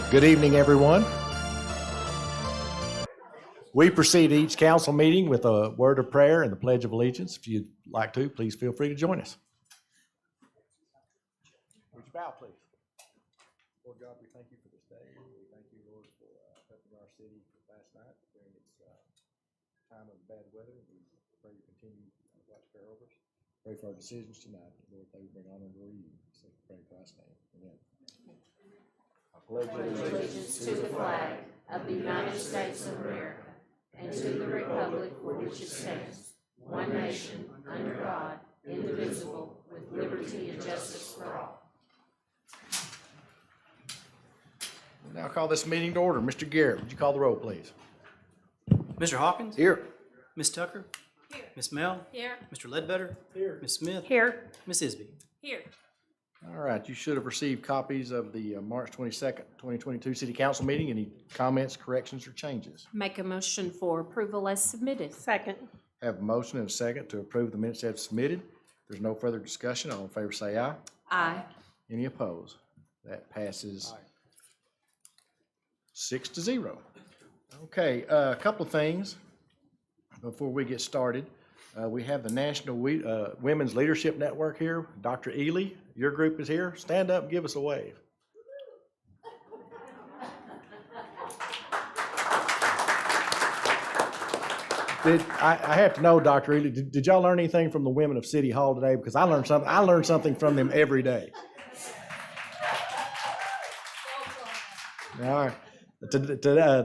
Good evening, everyone. We proceed each council meeting with a word of prayer and the Pledge of Allegiance. If you'd like to, please feel free to join us. Would you bow, please? Lord God, we thank you for this day. We thank you, Lord, for helping our city last night during its time of bad weather. We pray you continue to watch care over us. Pray for our decisions tonight. Lord, they bring honor and glory to you. So we pray in Christ's name. Amen. Pledge allegiance to the flag of the United States of America and to the republic for which it stands, one nation, under God, indivisible, with liberty and justice for all. We'll now call this meeting to order. Mr. Garrett, would you call the roll, please? Mr. Hawkins? Here. Ms. Tucker? Here. Ms. Mel? Here. Mr. Ledbetter? Here. Ms. Smith? Here. Ms. Isby? Here. All right, you should have received copies of the March 22nd, 2022 City Council meeting. Any comments, corrections, or changes? Make a motion for approval as submitted. Second. Have a motion and a second to approve the minutes as submitted. There's no further discussion. All in favor say aye. Aye. Any opposed? That passes 6-0. Okay, a couple of things before we get started. We have the National Women's Leadership Network here. Dr. Ely, your group is here. Stand up and give us a wave. I have to know, Dr. Ely, did y'all learn anything from the women of City Hall today? Because I learned something. I learned something from them every day. All right.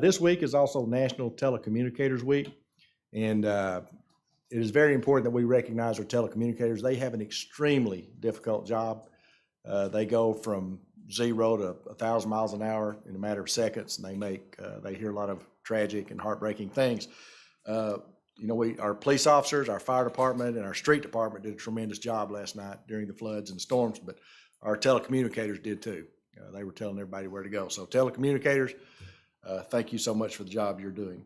This week is also National Telecommunicators Week, and it is very important that we recognize our telecommunicators. They have an extremely difficult job. They go from 0 to 1,000 miles an hour in a matter of seconds, and they hear a lot of tragic and heartbreaking things. Our police officers, our fire department, and our street department did a tremendous job last night during the floods and storms, but our telecommunicators did too. They were telling everybody where to go. So telecommunicators, thank you so much for the job you're doing.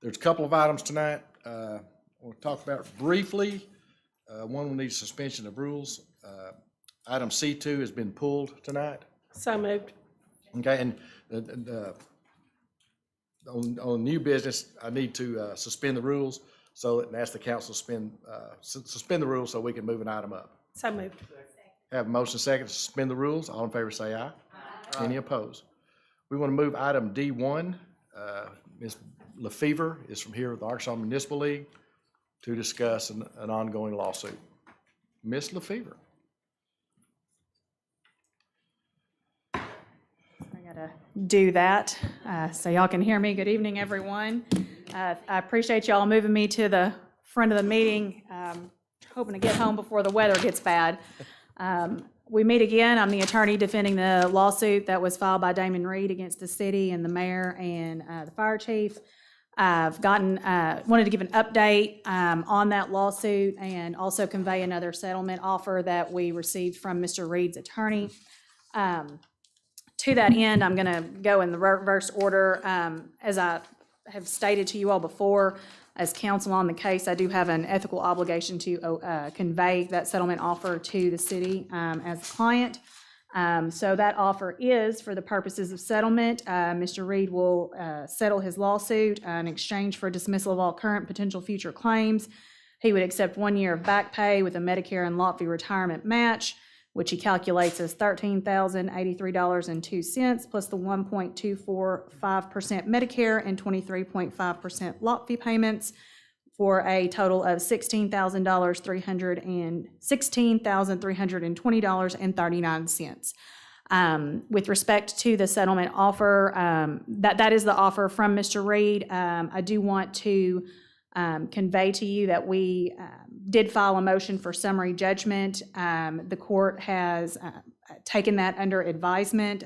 There's a couple of items tonight I want to talk about briefly. One will need suspension of rules. Item C2 has been pulled tonight. So moved. Okay, and on new business, I need to suspend the rules and ask the council to suspend the rules so we can move an item up. So moved. Have a motion second to suspend the rules. All in favor say aye. Aye. Any opposed? We want to move item D1. Ms. LaFever is from here with the Arkansas Municipal League to discuss an ongoing lawsuit. Ms. LaFever. I gotta do that so y'all can hear me. Good evening, everyone. I appreciate y'all moving me to the front of the meeting. Hoping to get home before the weather gets bad. We meet again. I'm the attorney defending the lawsuit that was filed by Damon Reed against the city and the mayor and the fire chief. I've wanted to give an update on that lawsuit and also convey another settlement offer that we received from Mr. Reed's attorney. To that end, I'm going to go in the reverse order. As I have stated to you all before, as counsel on the case, I do have an ethical obligation to convey that settlement offer to the city as a client. So that offer is for the purposes of settlement. Mr. Reed will settle his lawsuit in exchange for dismissal of all current potential future claims. He would accept 1 year of back pay with a Medicare and lot fee retirement match, which he calculates as $13,083.02 plus the 1.245% Medicare and 23.5% lot fee payments for a total of $16,320.39. With respect to the settlement offer, that is the offer from Mr. Reed. I do want to convey to you that we did file a motion for summary judgment. The court has taken that under advisement.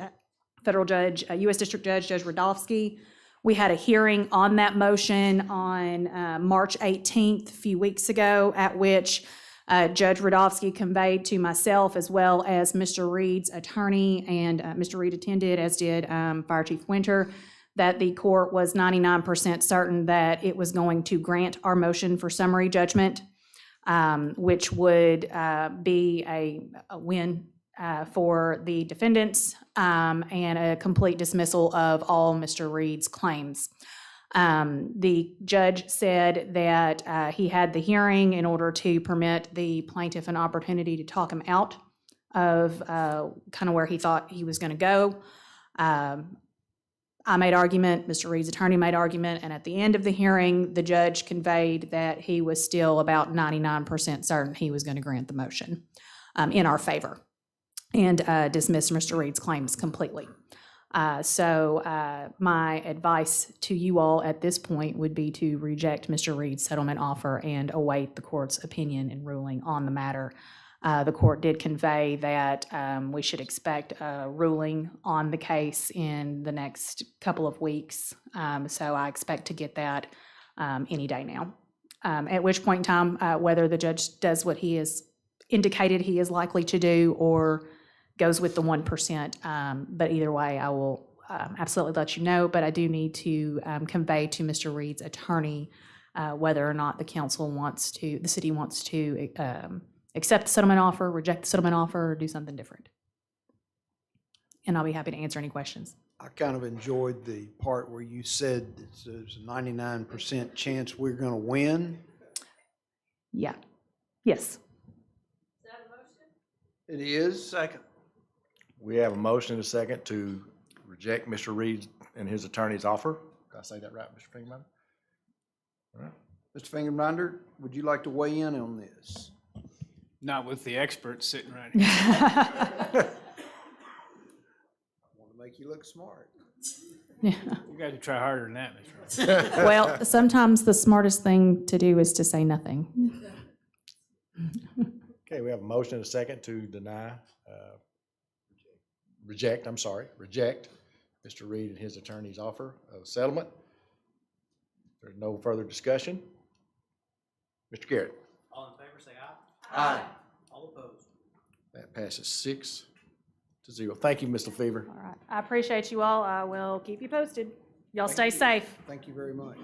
Federal Judge, U.S. District Judge, Judge Radofsky. We had a hearing on that motion on March 18th, a few weeks ago, at which Judge Radofsky conveyed to myself as well as Mr. Reed's attorney, and Mr. Reed attended, as did Fire Chief Winter, that the court was 99% certain that it was going to grant our motion for summary judgment, which would be a win for the defendants and a complete dismissal of all Mr. Reed's claims. The judge said that he had the hearing in order to permit the plaintiff an opportunity to talk him out of kind of where he thought he was going to go. I made argument, Mr. Reed's attorney made argument, and at the end of the hearing, the judge conveyed that he was still about 99% certain he was going to grant the motion in our favor and dismiss Mr. Reed's claims completely. So my advice to you all at this point would be to reject Mr. Reed's settlement offer and await the court's opinion and ruling on the matter. The court did convey that we should expect a ruling on the case in the next couple of weeks. So I expect to get that any day now. At which point in time, whether the judge does what he has indicated he is likely to do or goes with the 1%. But either way, I will absolutely let you know. But I do need to convey to Mr. Reed's attorney whether or not the city wants to accept the settlement offer, reject the settlement offer, or do something different. And I'll be happy to answer any questions. I kind of enjoyed the part where you said there's a 99% chance we're going to win. Yeah. Yes. It is. Second. We have a motion and a second to reject Mr. Reed and his attorney's offer. Did I say that right, Mr. Fingerman? All right. Mr. Fingerminder, would you like to weigh in on this? Not with the experts sitting right here. I want to make you look smart. Yeah. You got to try harder than that, Mr. Ross. Well, sometimes the smartest thing to do is to say nothing. Okay, we have a motion and a second to reject Mr. Reed and his attorney's offer of settlement. There's no further discussion. Mr. Garrett. All in favor, say aye. Aye. All opposed. That passes 6-0. Thank you, Mr. Fever. All right. I appreciate you all. I will keep you posted. Y'all stay safe. Thank you very much.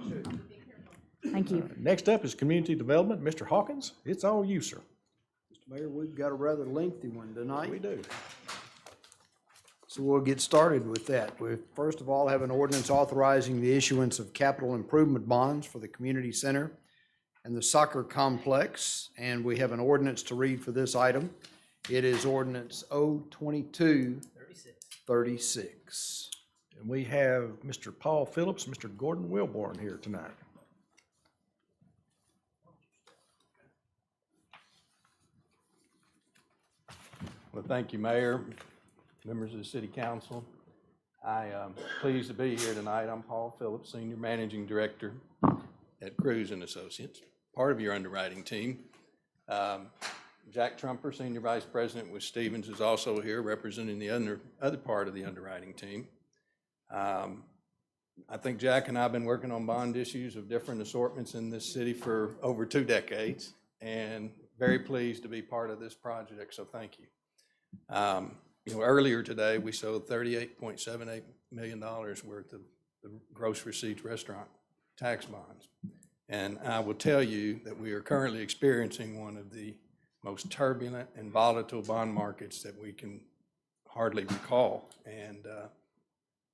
Thank you. Next up is Community Development. Mr. Hawkins, it's all you, sir. Mr. Mayor, we've got a rather lengthy one tonight. We do. So we'll get started with that. We first of all have an ordinance authorizing the issuance of capital improvement bonds for the community center and the soccer complex, and we have an ordinance to read for this item. It is ordinance 022-36. And we have Mr. Paul Phillips, Mr. Gordon Wilborn here tonight. Well, thank you, Mayor, members of the City Council. I am pleased to be here tonight. I'm Paul Phillips, Senior Managing Director at Cruz & Associates, part of your underwriting team. Jack Trumper, Senior Vice President with Stevens, is also here representing the other part of the underwriting team. I think Jack and I have been working on bond issues of different assortments in this city for over 2 decades, and very pleased to be part of this project, so thank you. Earlier today, we sold $38.78 million worth of the gross receipts restaurant tax bonds. And I will tell you that we are currently experiencing one of the most turbulent and volatile bond markets that we can hardly recall. And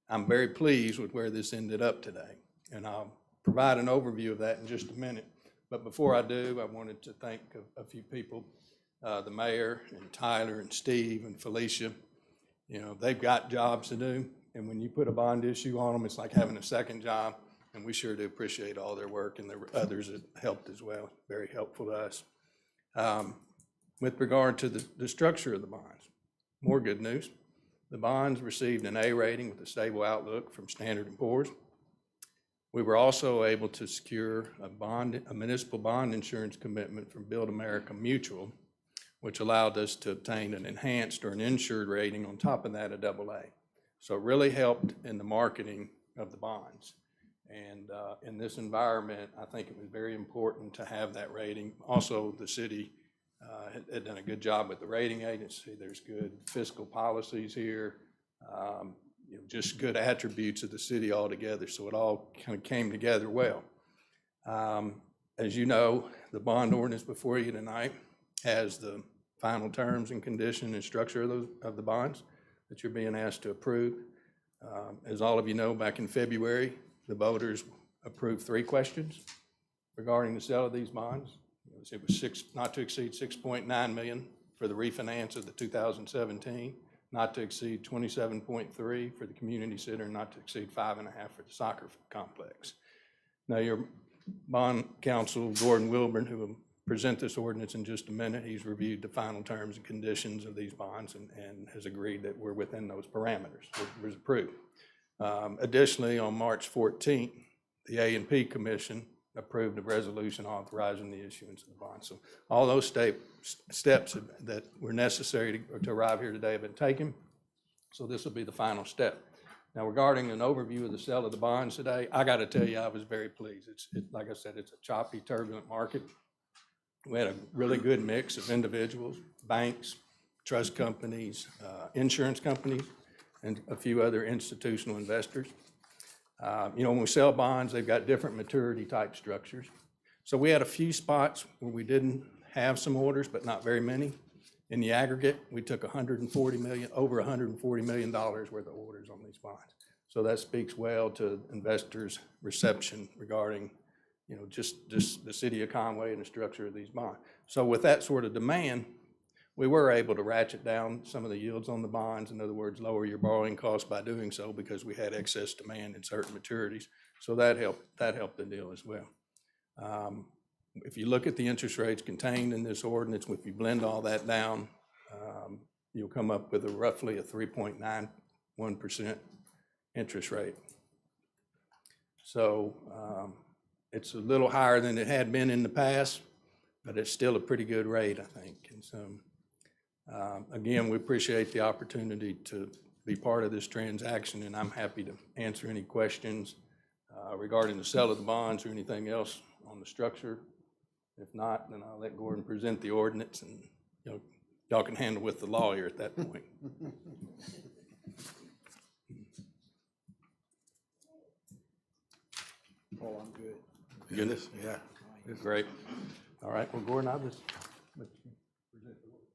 I'm very pleased with where this ended up today. And I'll provide an overview of that in just a minute. But before I do, I wanted to thank a few people. The mayor and Tyler and Steve and Felicia. They've got jobs to do, and when you put a bond issue on them, it's like having a second job, and we sure do appreciate all their work, and there were others that helped as well. Very helpful to us. With regard to the structure of the bonds, more good news. The bonds received an A rating with a stable outlook from Standard & Poor's. We were also able to secure a municipal bond insurance commitment from Build America Mutual, which allowed us to obtain an enhanced or an insured rating on top of that, a AA. So it really helped in the marketing of the bonds. And in this environment, I think it was very important to have that rating. Also, the city had done a good job with the rating agency. There's good fiscal policies here, just good attributes of the city altogether. So it all kind of came together well. As you know, the bond ordinance before you tonight has the final terms and condition and structure of the bonds that you're being asked to approve. As all of you know, back in February, the voters approved 3 questions regarding the sale of these bonds. It was not to exceed $6.9 million for the refinance of the 2017, not to exceed $27.3 for the community center, and not to exceed $5.5 for the soccer complex. Now, your bond counsel, Gordon Wilburn, who will present this ordinance in just a minute, he's reviewed the final terms and conditions of these bonds and has agreed that we're within those parameters. It was approved. Additionally, on March 14th, the A&P Commission approved a resolution authorizing the issuance of the bond. So all those steps that were necessary to arrive here today have been taken. So this will be the final step. Now, regarding an overview of the sale of the bonds today, I got to tell you, I was very pleased. Like I said, it's a choppy, turbulent market. We had a really good mix of individuals, banks, trust companies, insurance companies, and a few other institutional investors. When we sell bonds, they've got different maturity type structures. So we had a few spots where we didn't have some orders, but not very many. In the aggregate, we took over $140 million worth of orders on these bonds. So that speaks well to investors' reception regarding, just the city of Conway and the structure of these bonds. So with that sort of demand, we were able to ratchet down some of the yields on the bonds. In other words, lower your borrowing costs by doing so because we had excess demand in certain maturities. So that helped the deal as well. If you look at the interest rates contained in this ordinance, if you blend all that down, you'll come up with roughly a 3.91% interest rate. So it's a little higher than it had been in the past, but it's still a pretty good rate, I think. And so, again, we appreciate the opportunity to be part of this transaction, and I'm happy to answer any questions regarding the sale of the bonds or anything else on the structure. If not, then I'll let Gordon present the ordinance, and y'all can handle with the lawyer at that point. Oh, I'm good. Goodness? Yeah. Great. All right, well, Gordon, I'll just let you present the ordinance.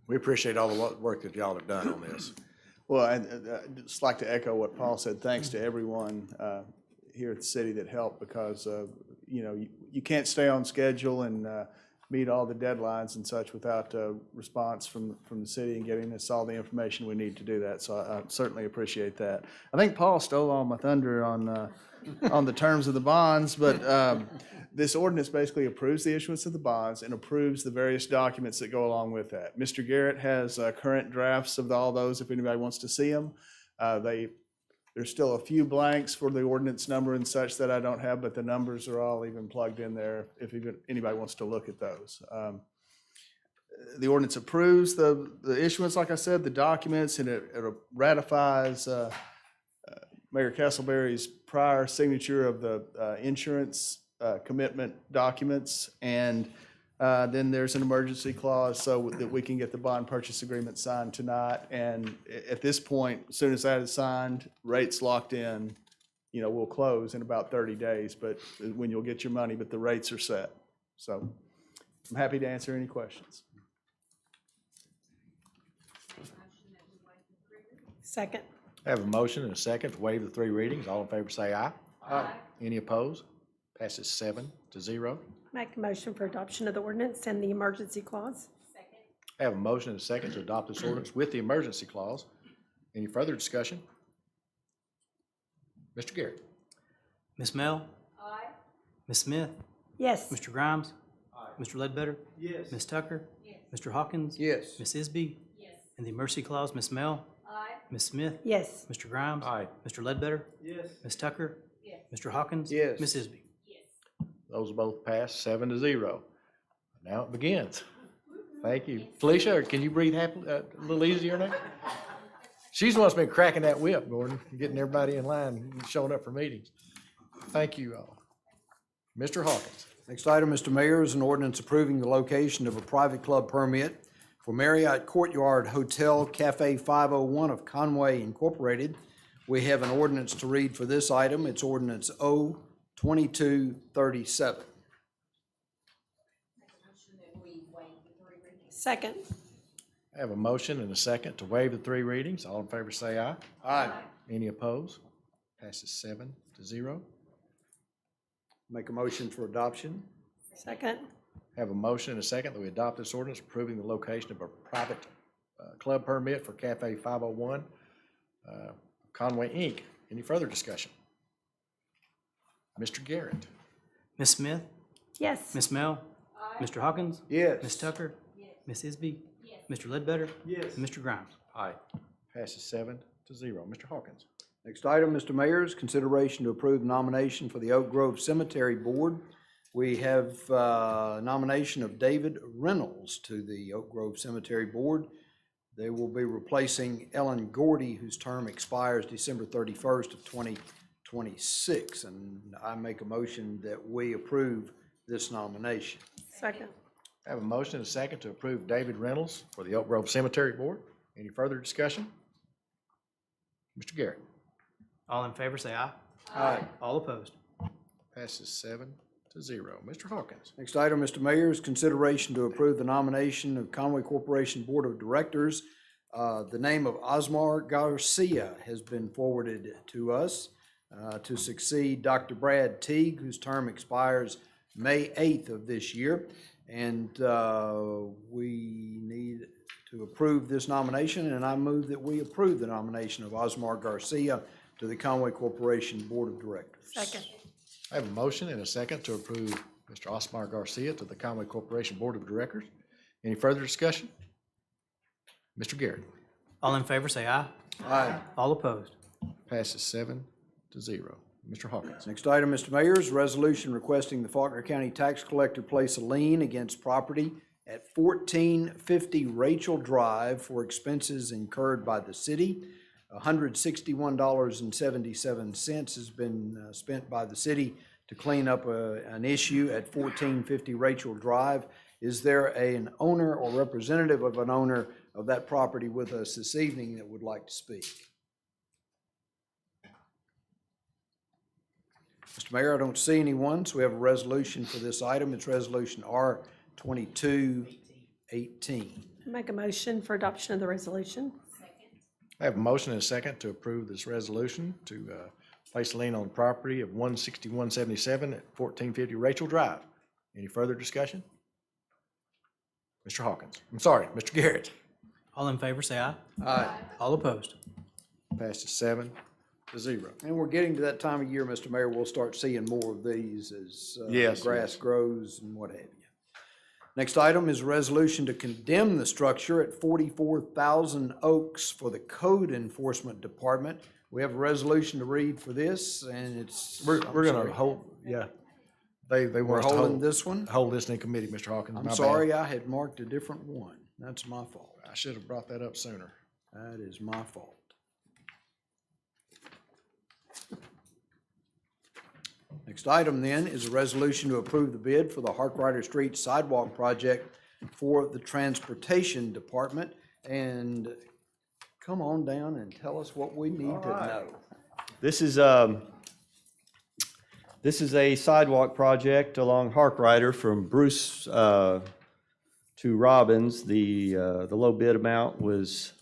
We appreciate all the work that y'all have done on this. Well, I'd just like to echo what Paul said. Thanks to everyone here at the city that helped, because, you can't stay on schedule and meet all the deadlines and such without a response from the city and getting us all the information we need to do that. So I certainly appreciate that. I think Paul stole all my thunder on the terms of the bonds, but this ordinance basically approves the issuance of the bonds and approves the various documents that go along with that. Mr. Garrett has current drafts of all those if anybody wants to see them. There's still a few blanks for the ordinance number and such that I don't have, but the numbers are all even plugged in there if even anybody wants to look at those. The ordinance approves the issuance, like I said, the documents, and it ratifies Mayor Castleberry's prior signature of the insurance commitment documents, and then there's an emergency clause so that we can get the bond purchase agreement signed tonight. And at this point, as soon as that is signed, rates locked in, we'll close in about 30 days, but when you'll get your money, but the rates are set. So I'm happy to answer any questions. Second. I have a motion and a second to waive the 3 readings. All in favor say aye. Aye. Any opposed? Passes 7-0. Make a motion for adoption of the ordinance and the emergency clause. I have a motion and a second to adopt this ordinance with the emergency clause. Any further discussion? Mr. Garrett. Ms. Mel? Aye. Ms. Smith? Yes. Mr. Grimes? Mr. Ledbetter? Yes. Ms. Tucker? Yes. Mr. Hawkins? Yes. Ms. Isby? Yes. And the emergency clause, Ms. Mel? Aye. Ms. Smith? Yes. Mr. Grimes? Aye. Mr. Ledbetter? Yes. Ms. Tucker? Yes. Mr. Hawkins? Yes. Ms. Isby? Those both passed 7-0. Now it begins. Thank you. Felicia, can you breathe a little easier now? She's the one that's been cracking that whip, Gordon, getting everybody in line, showing up for meetings. Thank you all. Mr. Hawkins. Next item, Mr. Mayor, is an ordinance approving the location of a private club permit for Marriott Courtyard Hotel Cafe 501 of Conway Incorporated. We have an ordinance to read for this item. It's ordinance O-2237. Second. I have a motion and a second to waive the 3 readings. All in favor say aye. Aye. Any opposed? Passes 7-0. Make a motion for adoption. Second. Have a motion and a second that we adopt this ordinance approving the location of a private club permit for Cafe 501, Conway, Inc. Any further discussion? Mr. Garrett. Ms. Smith? Yes. Ms. Mel? Mr. Hawkins? Yes. Ms. Tucker? Ms. Isby? Mr. Ledbetter? Yes. And Mr. Grimes? Aye. Passes 7-0. Mr. Hawkins. Next item, Mr. Mayor, is consideration to approve nomination for the Oak Grove Cemetery Board. We have nomination of David Reynolds to the Oak Grove Cemetery Board. They will be replacing Ellen Gordy, whose term expires December 31st of 2026. And I make a motion that we approve this nomination. Second. I have a motion and a second to approve David Reynolds for the Oak Grove Cemetery Board. Any further discussion? Mr. Garrett. All in favor, say aye. Aye. All opposed? Passes 7-0. Mr. Hawkins. Next item, Mr. Mayor, is consideration to approve the nomination of Conway Corporation Board of Directors. The name of Osmar Garcia has been forwarded to us to succeed Dr. Brad Teague, whose term expires May 8th of this year. And we need to approve this nomination, and I move that we approve the nomination of Osmar Garcia to the Conway Corporation Board of Directors. Second. I have a motion and a second to approve Mr. Osmar Garcia to the Conway Corporation Board of Directors. Any further discussion? Mr. Garrett. All in favor, say aye. Aye. All opposed? Passes 7-0. Mr. Hawkins. Next item, Mr. Mayor, is a resolution requesting the Faulkner County Tax Collector place a lien against property at 1450 Rachel Drive for expenses incurred by the city. $161.77 has been spent by the city to clean up an issue at 1450 Rachel Drive. Is there an owner or representative of an owner of that property with us this evening that would like to speak? Mr. Mayor, I don't see anyone, so we have a resolution for this item. It's Resolution R-2218. Make a motion for adoption of the resolution. I have a motion and a second to approve this resolution to place a lien on the property of 16177 at 1450 Rachel Drive. Any further discussion? Mr. Hawkins. I'm sorry, Mr. Garrett. All in favor, say aye. Aye. All opposed? Passes 7-0. And we're getting to that time of year, Mr. Mayor, we'll start seeing more of these as Yes, grass yes. grows and what have you. Next item is a resolution to condemn the structure at 44,000 Oaks for the Code Enforcement Department. We have a resolution to read for this, and it's. We're I'm going sorry. to hold, yeah. They We're want us to holding hold, this one? hold this in committee, Mr. Hawkins. My I'm bad. sorry, I had marked a different one. That's my fault. I should have brought that up sooner. That is my fault. Next item then is a resolution to approve the bid for the Harp Street Sidewalk project for the Transportation Department. And come on down and tell us what we need to know. This is a sidewalk project along Harp from Bruce to Robbins. The low bid amount was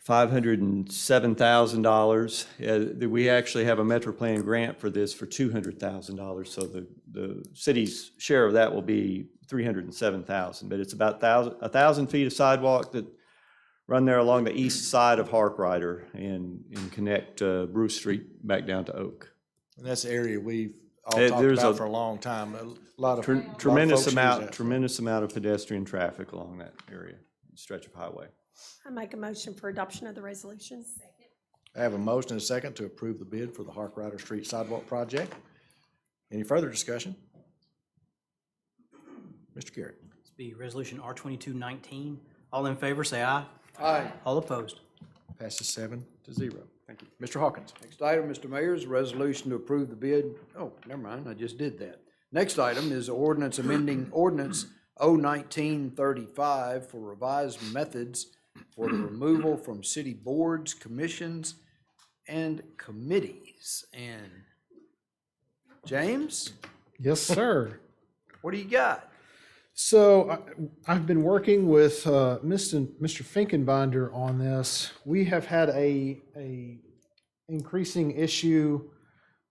$507,000. We actually have a Metro Plan grant for this for $200,000. So the city's share of that will be $307,000. But it's about 1,000 feet of sidewalk that run there along the east side of Harp and connect Bruce Street back down to Oak. And that's the area we've all There's talked about a for a long time. A lot of Tremendous folks use that. amount of pedestrian traffic along that area, stretch of highway. I make a motion for adoption of the resolution. I have a motion and a second to approve the bid for the Harp Street Sidewalk project. Any further discussion? Mr. Garrett. This be Resolution R-2219. All in favor, say aye. Aye. All opposed. Passes 7-0. Thank you. Mr. Hawkins. Next item, Mr. Mayor, is a resolution to approve the bid. Oh, never mind, I just did that. Next item is ordinance amending ordinance 01935 for revised methods for the removal from city boards, commissions, and committees. And James, Yes, sir. what do you got? So I've been working with Mr. Finkenbinder on this. We have had a increasing issue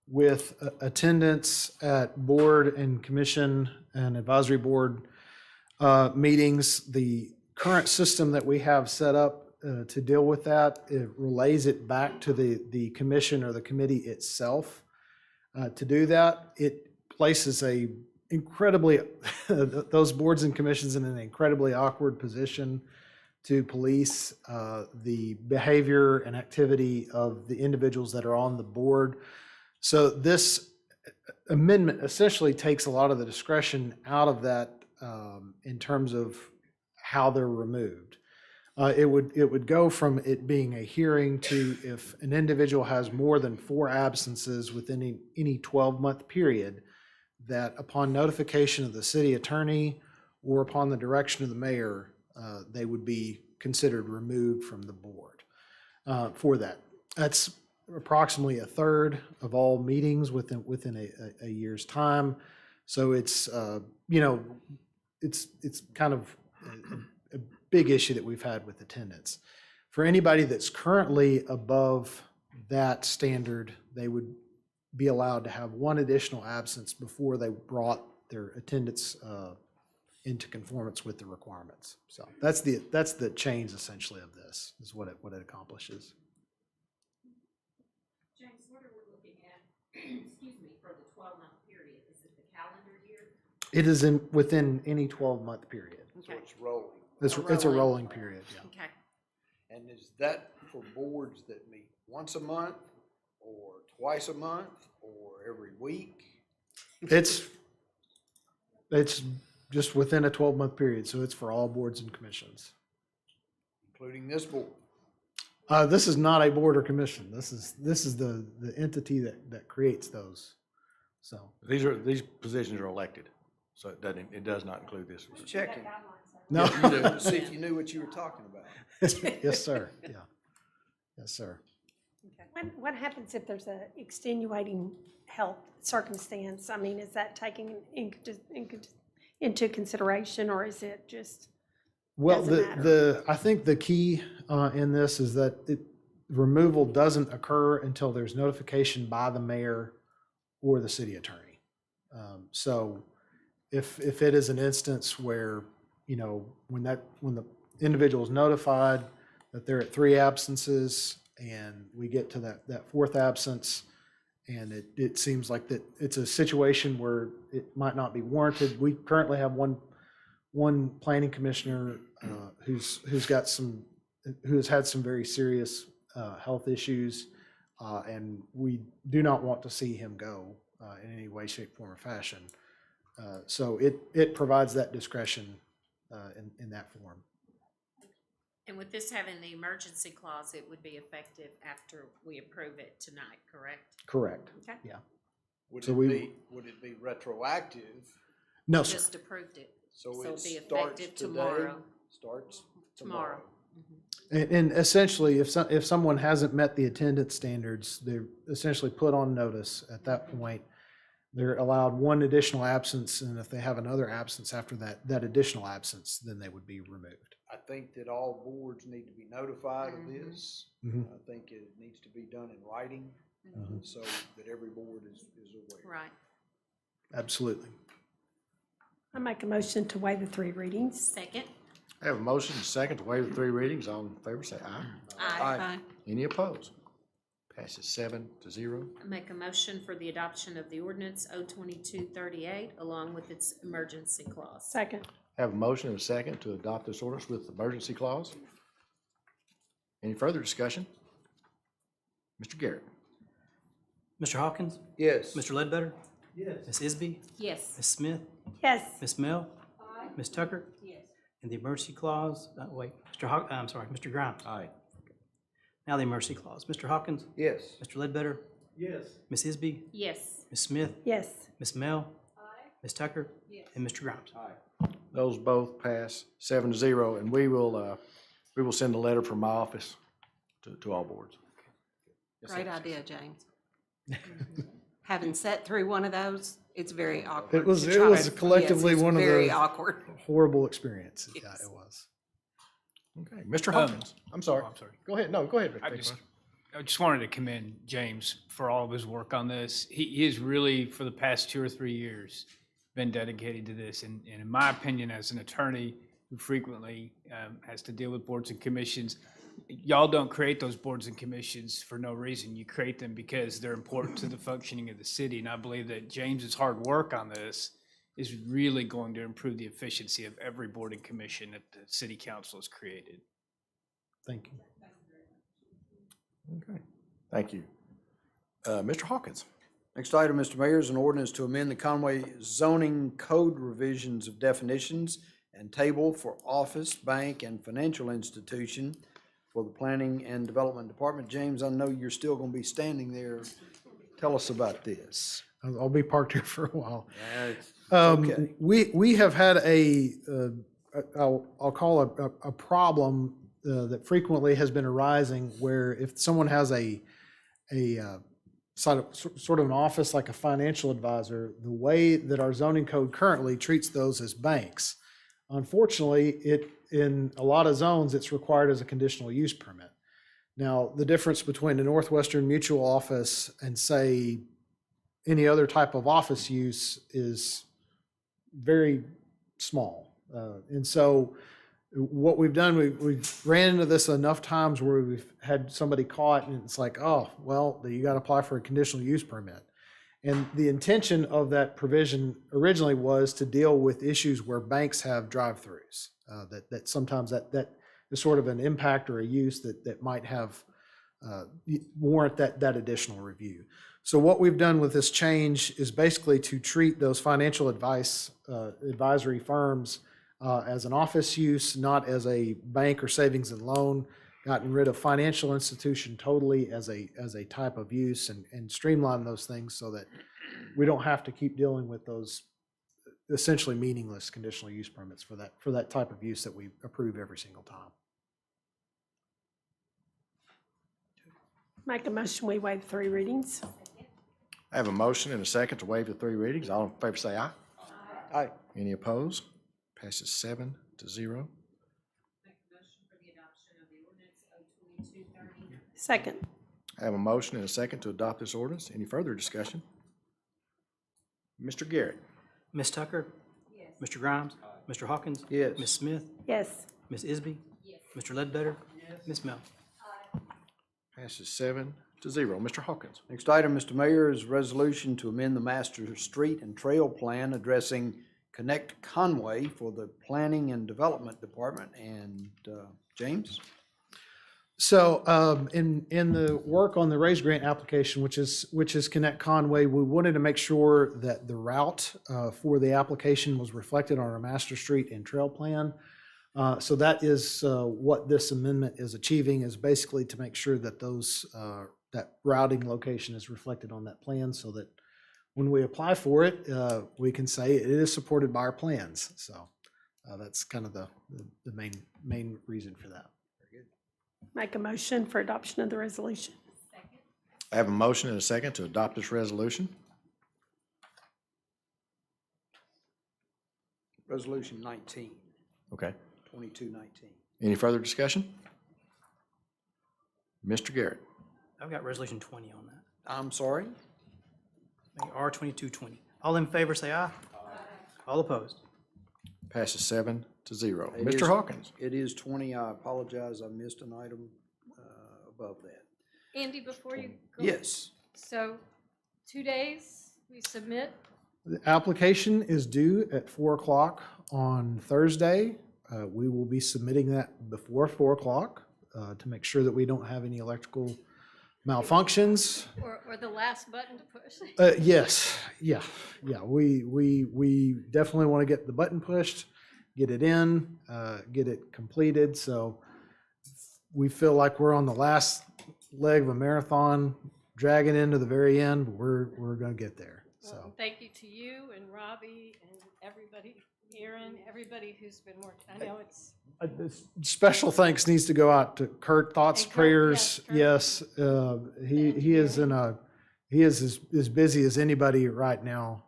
with attendance at board and commission and advisory board meetings. The current system that we have set up to deal with that, it relays it back to the commission or the committee itself. To do that, it places a incredibly, those boards and commissions in an incredibly awkward position to police the behavior and activity of the individuals that are on the board. So this amendment essentially takes a lot of the discretion out of that in terms of how they're removed. It would go from it being a hearing to if an individual has more than 4 absences within any 12-month period, that upon notification of the city attorney or upon the direction of the mayor, they would be considered removed from the board for that. That's approximately a third of all meetings within a year's time. So it's, it's kind of a big issue that we've had with attendance. For anybody that's currently above that standard, they would be allowed to have 1 additional absence before they brought their attendance into conformance with the requirements. So that's the change essentially of this, is what it accomplishes. James, what are we looking at, excuse me, for the 12-month period? Is it the calendar year? It is within any 12-month period. So it's rolling. It's a rolling period, yeah. Okay. And is that for boards that meet once a month or twice a month or every week? It's just within a 12-month period, so it's for all boards and commissions. Including this board? This is not a board or commission. This is the entity that creates those. So These positions are elected, so it does not include this. Just checking. no. To see if you knew what you were talking about. Yes, sir. Yeah. Yes, sir. What happens if there's a extenuating health circumstance? I mean, is that taken into consideration, or is it just? Well, Doesn't I think the key in this is that removal doesn't occur until there's notification by the mayor or the city attorney. So if it is an instance where, when the individual is notified that they're at 3 absences and we get to that 4th absence, and it seems like that it's a situation where it might not be warranted. We currently have one planning commissioner who has had some very serious health issues, and we do not want to see him go in any way, shape, form, or fashion. So it provides that discretion in that form. And with this having the emergency clause, it would be effective after we approve it tonight, correct? Correct. Okay. Yeah. Would So would it be retroactive? No, sir. Just approved it. So So it it'll be starts effective today? tomorrow. Starts Tomorrow. And essentially, if someone hasn't met the attendance standards, they're essentially put on notice at that point. They're allowed 1 additional absence, and if they have another absence after that additional absence, then they would be removed. I think that all boards need to be notified of this. Mhm. I think it needs to be done in writing, so that every board is aware. Right. Absolutely. I make a motion to waive the 3 readings. Second? I have a motion and a second to waive the 3 readings. All in favor, say aye. Aye. Any opposed? Passes 7-0. I make a motion for the adoption of the ordinance 02238 along with its emergency clause. Second. Have a motion and a second to adopt this ordinance with the emergency clause. Any further discussion? Mr. Garrett? Mr. Hawkins? Yes. Mr. Ledbetter? Yes. Ms. Isby? Yes. Ms. Smith? Yes. Ms. Mel? Ms. Tucker? Yes. And the emergency clause, Mr. Grimes. Aye. Now the emergency clause. Mr. Hawkins? Yes. Mr. Ledbetter? Yes. Ms. Isby? Yes. Ms. Smith? Yes. Ms. Mel? Ms. Tucker? And Mr. Grimes. Those both pass 7-0, and we will send a letter from my office to all boards. Great idea, James. Having sat through one of those, it's very awkward. It was to try was to- collectively yes, it's one of very the awkward. horrible experiences. Yeah, Yes. it was. Okay, Mr. Hawkins, I'm sorry. Oh, I'm sorry. Go ahead, no, go ahead. I Mr. just, Finkenbein. I just wanted to commend James for all of his work on this. He has really, for the past 2 or 3 years, been dedicated to this. And in my opinion, as an attorney who frequently has to deal with boards and commissions, y'all don't create those boards and commissions for no reason. You create them because they're important to the functioning of the city. And I believe that James's hard work on this is really going to improve the efficiency of every board and commission that the city council has created. Thank you. Okay, thank you. Mr. Hawkins? Next item, Mr. Mayor, is an ordinance to amend the Conway zoning code revisions of definitions and table for office, bank, and financial institution for the Planning and Development Department. James, I know you're still going to be standing there. Tell us about this. I'll be parked here for a while. Okay. We have had I'll call a problem that frequently has been arising where if someone has a sort of an office like a financial advisor, the way that our zoning code currently treats those as banks, unfortunately, in a lot of zones, it's required as a conditional use permit. Now, the difference between a Northwestern Mutual office and, say, any other type of office use is very small. And so what we've done, we've ran into this enough times where we've had somebody caught and it's like, oh, well, you got to apply for a conditional use permit. And the intention of that provision originally was to deal with issues where banks have drive-throughs, that sometimes that is sort of an impact or a use that might have warrant that additional review. So what we've done with this change is basically to treat those financial advisory firms as an office use, not as a bank or savings and loan. Gotten rid of financial institution totally as a type of use and streamline those things so that we don't have to keep dealing with those essentially meaningless conditional use permits for that type of use that we approve every single time. Make a motion, we waive 3 readings. I have a motion and a second to waive the 3 readings. All in favor say aye. Aye. Any opposed? Passes 7-0. Second. I have a motion and a second to adopt this ordinance. Any further discussion? Mr. Garrett? Ms. Tucker? Yes. Mr. Grimes? Mr. Hawkins? Yes. Ms. Smith? Yes. Ms. Isby? Yes. Mr. Ledbetter? Yes. Ms. Mel? Passes 7-0. Mr. Hawkins? Next item, Mr. Mayor, is a resolution to amend the master street and trail plan addressing Connect Conway for the Planning and Development Department. And James? So in the work on the raised grant application, which is Connect Conway, we wanted to make sure that the route for the application was reflected on our master street and trail plan. So that is what this amendment is achieving, is basically to make sure that that routing location is reflected on that plan so that when we apply for it, we can say it is supported by our plans. So that's kind of the main reason for that. Make a motion for adoption of the resolution. I have a motion and a second to adopt this resolution. Resolution 19, Okay. 2219. Any further discussion? Mr. Garrett? I've got resolution 20 on that. I'm sorry? R2220. All in favor, say aye. All opposed? Passes 7-0. It Mr. is- Hawkins? It is 20. I apologize. I missed an item above that. Andy, before you go. Yes. So 2 days, we submit. The application is due at 4 o'clock on Thursday. We will be submitting that before 4 o'clock. to make sure that we don't have any electrical malfunctions. Or the last button to push. Yes, yeah. We definitely want to get the button pushed, get it in, get it completed. So we feel like we're on the last leg of a marathon, dragging into the very end, but we're going to get there. Well, So thank you to you and Robbie and everybody, Aaron, everybody who's been working. I know it's, special thanks needs to go out to Kurt. Thoughts, And Kurt, prayers. yes, Yes, he is as busy as anybody right now,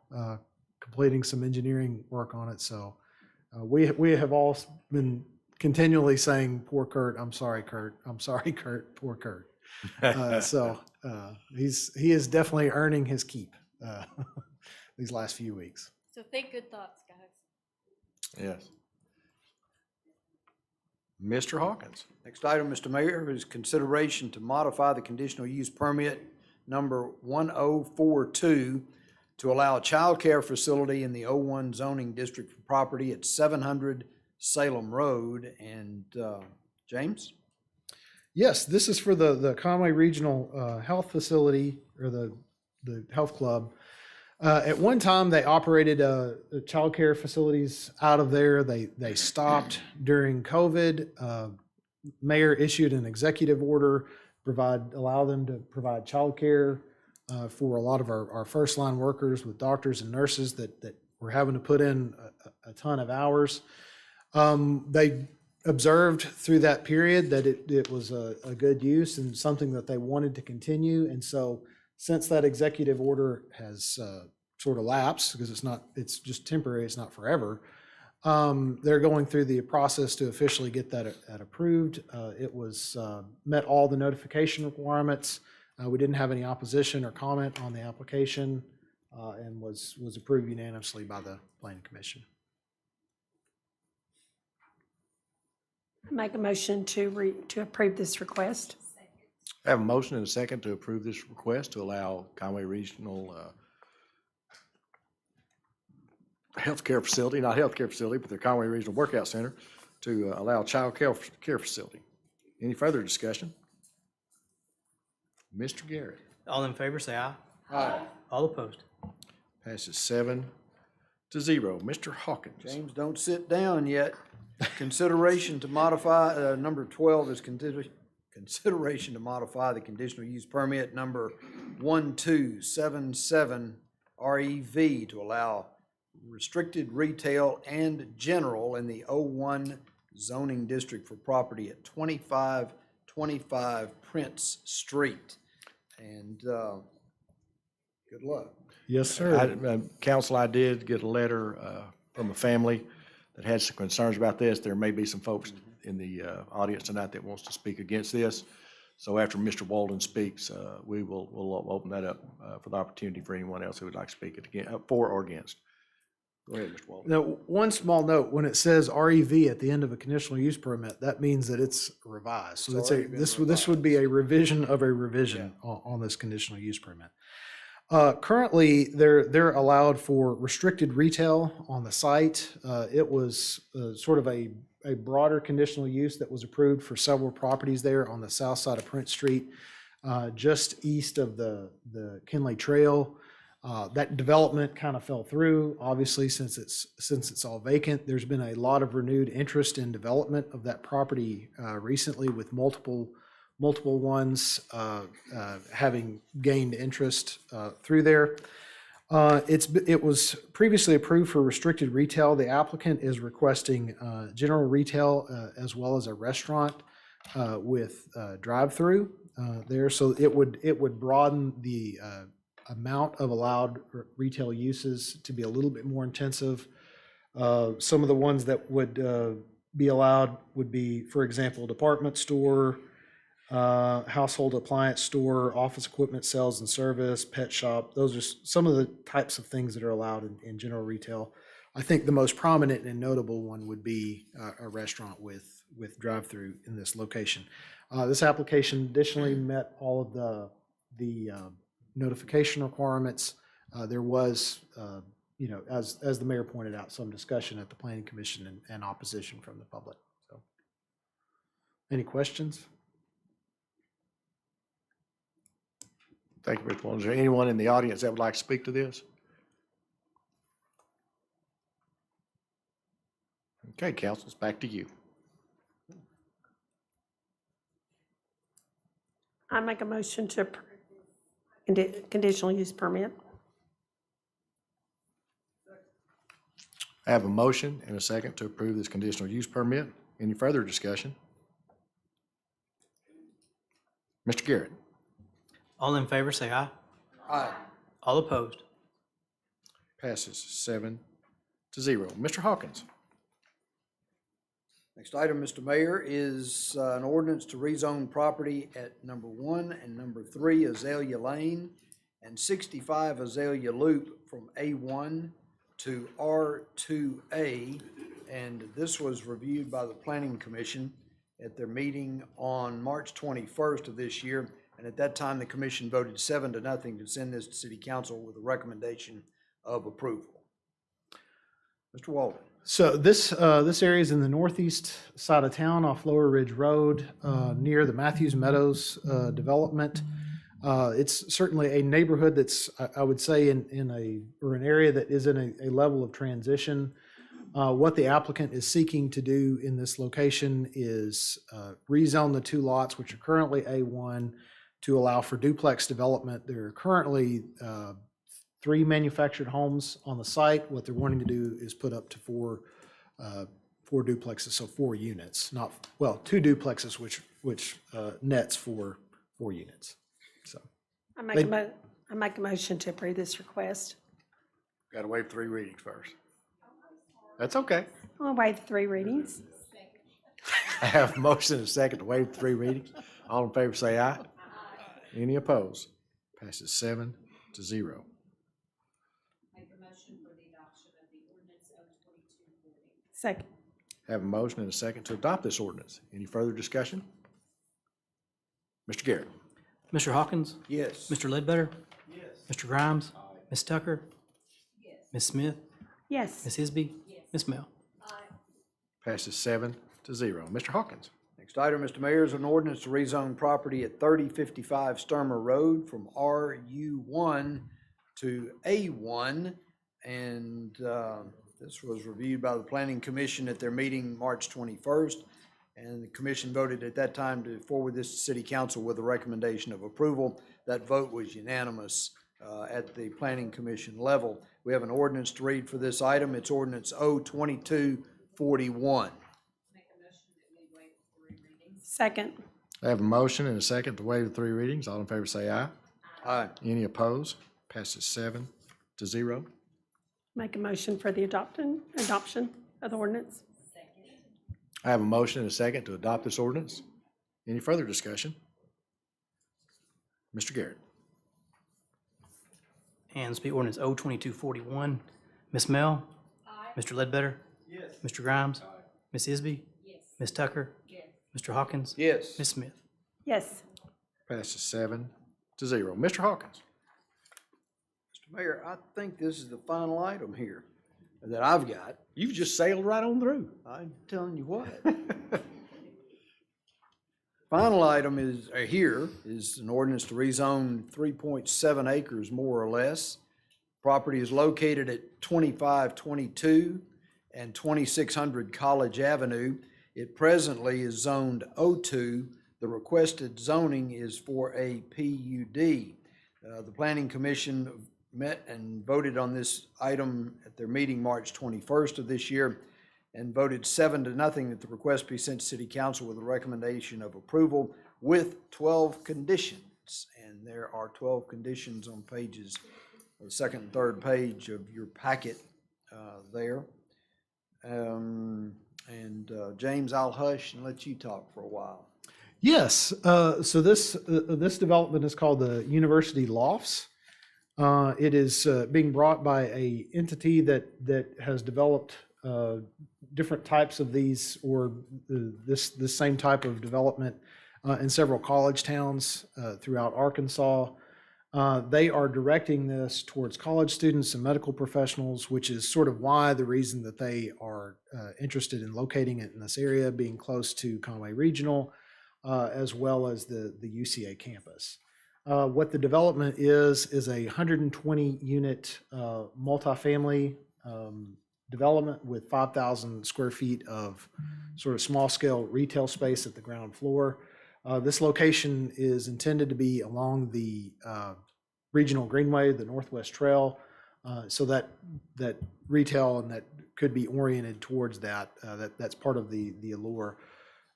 completing some engineering work on it. So we have all been continually saying, "Poor Kurt. I'm sorry, Kurt. I'm sorry, Kurt. Poor Kurt." He is definitely earning his keep these last few weeks. so think good thoughts, guys. Yes. Mr. Hawkins. Next item, Mr. Mayor, is consideration to modify the conditional use permit number 1042 to allow a child care facility in the O1 zoning district for property at 700 Salem Road. And James? Yes, this is for the Conway Regional Health Facility, or the health club. At one time, they operated child care facilities out of there. They stopped during COVID. Mayor issued an executive order, allow them to provide child care for a lot of our first line workers with doctors and nurses that were having to put in a ton of hours. They observed through that period that it was a good use and something that they wanted to continue. And so since that executive order has sort of lapsed, because it's just temporary, it's not forever, they're going through the process to officially get that approved. It was met all the notification requirements. We didn't have any opposition or comment on the application, and was approved unanimously by the Planning Commission. Make a motion to approve this request. I have a motion and a second to approve this request to allow Conway Regional Healthcare Facility, not healthcare facility, but the Conway Regional Workout Center, to allow child care facility. Any further discussion? Mr. Garrett. All in favor, say aye. Aye. All opposed. Passes 7-0. Mr. Hawkins. James, don't sit down yet. Consideration to modify, number 12 is consideration to modify the conditional use permit number 1277 REV to allow restricted retail and general in the O1 zoning district for property at 2525 Prince Street. And good luck. Yes, sir. Council, I did get a letter from a family that had some concerns about this. There may be some folks in the audience tonight that wants to speak against this. So after Mr. Walden speaks, we'll open that up for the opportunity for anyone else who would like to speak for or against. Go ahead, Mr. Walden. Now, one small note, when it says REV at the end of a conditional use permit, that means that it's revised. So It's already been this would be a revision of a revision on this conditional use permit. Currently, they're allowed for restricted retail on the site. It was sort of a broader conditional use that was approved for several properties there on the south side of Prince Street, just east of the Kinley Trail. That development kind of fell through, obviously, since it's all vacant. There's been a lot of renewed interest in development of that property recently, with multiple ones having gained interest through there. It was previously approved for restricted retail. The applicant is requesting general retail as well as a restaurant with drive-through there. So it would broaden the amount of allowed retail uses to be a little bit more intensive. Some of the ones that would be allowed would be, for example, department store, household appliance store, office equipment sales and service, pet shop. Those are some of the types of things that are allowed in general retail. I think the most prominent and notable one would be a restaurant with drive-through in this location. This application additionally met all of the notification requirements. There was, as the mayor pointed out, some discussion at the Planning Commission and opposition from the public. So, Any questions? Thank you, Mr. Wallen. Is there anyone in the audience that would like to speak to this? Okay, council, it's back to you. I make a motion to approve conditional use permit. I have a motion and a second to approve this conditional use permit. Any further discussion? Mr. Garrett. All in favor, say aye. Aye. All opposed? Passes 7-0. Mr. Hawkins. Next item, Mr. Mayor, is an ordinance to rezone property at number 1 and number 3 Azalea Lane and 65 Azalea Loop from A1 to R2A. And this was reviewed by the Planning Commission at their meeting on March 21st of this year. And at that time, the commission voted 7-0 to send this to City Council with a recommendation of approval. Mr. Walden. So this area is in the northeast side of town off Lower Ridge Road, near the Matthews Meadows development. It's certainly a neighborhood that's, I would say, in an area that is in a level of transition. What the applicant is seeking to do in this location is rezone the 2 lots, which are currently A1, to allow for duplex development. There are currently 3 manufactured homes on the site. What they're wanting to do is put up to 4 duplexes, so 4 units, 2 duplexes, which nets 4 units. So I make a motion to approve this request. Got to waive 3 readings first. That's okay. I'll waive 3 readings. I have a motion and a second to waive 3 readings. All in favor say aye. Any opposed? Passes 7-0. Second. Have a motion and a second to adopt this ordinance. Any further discussion? Mr. Garrett. Mr. Hawkins? Yes. Mr. Ledbetter? Yes. Mr. Grimes? Ms. Tucker? Yes. Ms. Smith? Yes. Ms. Isby? Yes. Ms. Mel? Passes 7-0. Mr. Hawkins. Next item, Mr. Mayor, is an ordinance to rezone property at 3055 Sturmer Road from RU1 to A1. And this was reviewed by the Planning Commission at their meeting March 21st. And the commission voted at that time to forward this to City Council with a recommendation of approval. That vote was unanimous at the Planning Commission level. We have an ordinance to read for this item. It's ordinance O-2241. Second. I have a motion and a second to waive the 3 readings. All in favor say aye. Aye. Any opposed? Passes 7-0. Make a motion for the adoption of the ordinance. I have a motion and a second to adopt this ordinance. Any further discussion? Mr. Garrett. And this will be ordinance O-2241. Ms. Mel? Aye. Mr. Ledbetter? Yes. Mr. Grimes? Aye. Ms. Isby? Yes. Ms. Tucker? Yes. Mr. Hawkins? Yes. Ms. Smith? Yes. Passes 7-0. Mr. Hawkins. Mr. Mayor, I think this is the final item here that I've got. You've just sailed right on through. I'm telling you what. Final item is an ordinance to rezone 3.7 acres more or less. Property is located at 2522 and 2600 College Avenue. It presently is zoned O2. The requested zoning is for a PUD. The Planning Commission met and voted on this item at their meeting March 21st of this year and voted 7-0 that the request be sent to City Council with a recommendation of approval with 12 conditions. And there are 12 conditions on pages, the second and third page of your packet there. James, I'll hush and let you talk for a while. Yes, so this development is called the University Lofts. It is being brought by a entity that has developed different types of these, or this same type of development in several college towns throughout Arkansas. They are directing this towards college students and medical professionals, which is sort of why the reason that they are interested in locating it in this area, being close to Conway Regional, as well as the UCA campus. What the development is a 120-unit multifamily development with 5,000 square feet of sort of small-scale retail space at the ground floor. This location is intended to be along the Regional Greenway, the Northwest Trail, so that retail and that could be oriented towards that. That's part of the allure.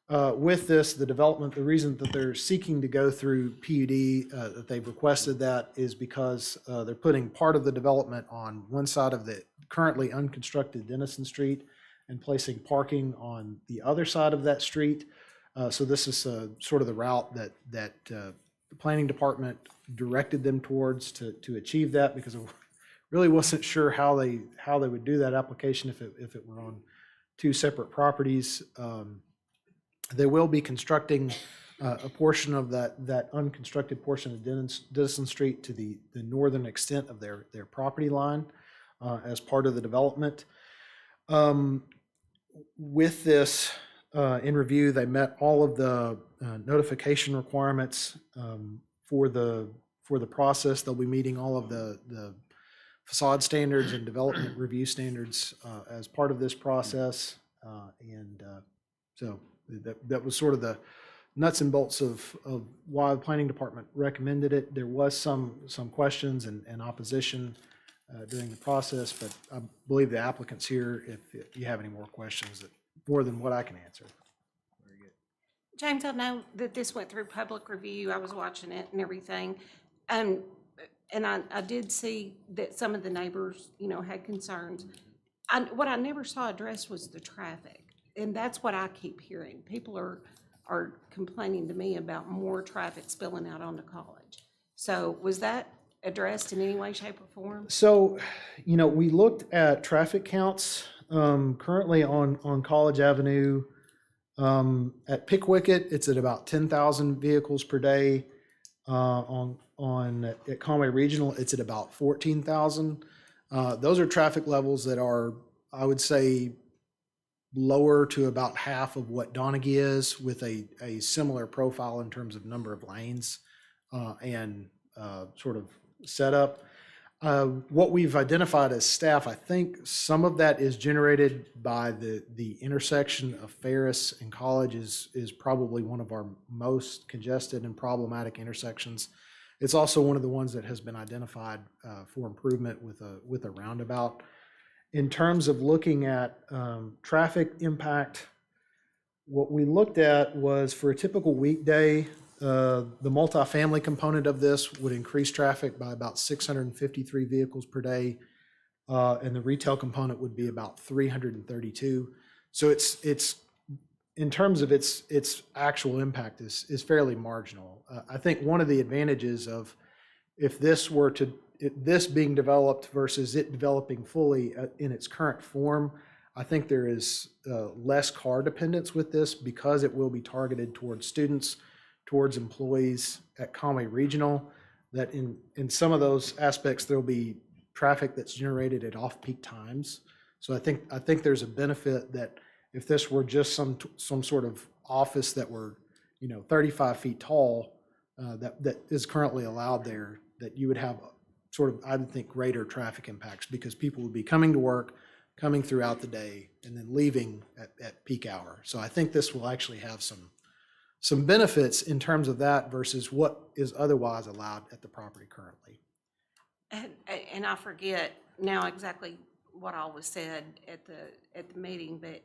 With this, the development, the reason that they're seeking to go through PUD, that they've requested that is because they're putting part of the development on one side of the currently unconstructed Denison Street and placing parking on the other side of that street. So this is sort of the route that the planning department directed them towards to achieve that, because I really wasn't sure how they would do that application if it were on two separate properties. They will be constructing a portion of that unconstructed portion of Denison Street to the northern extent of their property line as part of the development. With this in review, they met all of the notification requirements for the process. They'll be meeting all of the facade standards and development review standards as part of this process. So that was sort of the nuts and bolts of why the planning department recommended it. There was some questions and opposition during the process, but I believe the applicant's here if you have any more questions, more than what I can answer. James, I know that this went through public review. I was watching it and everything. And I did see that some of the neighbors, had concerns. What I never saw addressed was the traffic. And that's what I keep hearing. People are complaining to me about more traffic spilling out onto College. So was that addressed in any way, shape, or form? So, we looked at traffic counts currently on College Avenue. At Pickwicket, it's at about 10,000 vehicles per day. At Conway Regional, it's at about 14,000. Those are traffic levels that are, I would say, lower to about half of what Donaghy is, with a similar profile in terms of number of lanes and sort of setup. What we've identified as staff, I think some of that is generated by the intersection of Ferris and College is probably one of our most congested and problematic intersections. It's also one of the ones that has been identified for improvement with a roundabout. In terms of looking at traffic impact, what we looked at was for a typical weekday, the multifamily component of this would increase traffic by about 653 vehicles per day, and the retail component would be about 332. So it's in terms of its actual impact is fairly marginal. I think one of the advantages of if this were to this being developed versus it developing fully in its current form, I think there is less car dependence with this because it will be targeted towards students, towards employees at Conway Regional, that in some of those aspects, there'll be traffic that's generated at off-peak times. So I think there's a benefit that if this were just some sort of office that were, 35 feet tall, that is currently allowed there, that you would have sort of, I would think, greater traffic impacts because people would be coming to work, coming throughout the day, and then leaving at peak hour. So I think this will actually have some benefits in terms of that versus what is otherwise allowed at the property currently. And I forget now exactly what all was said at the meeting, but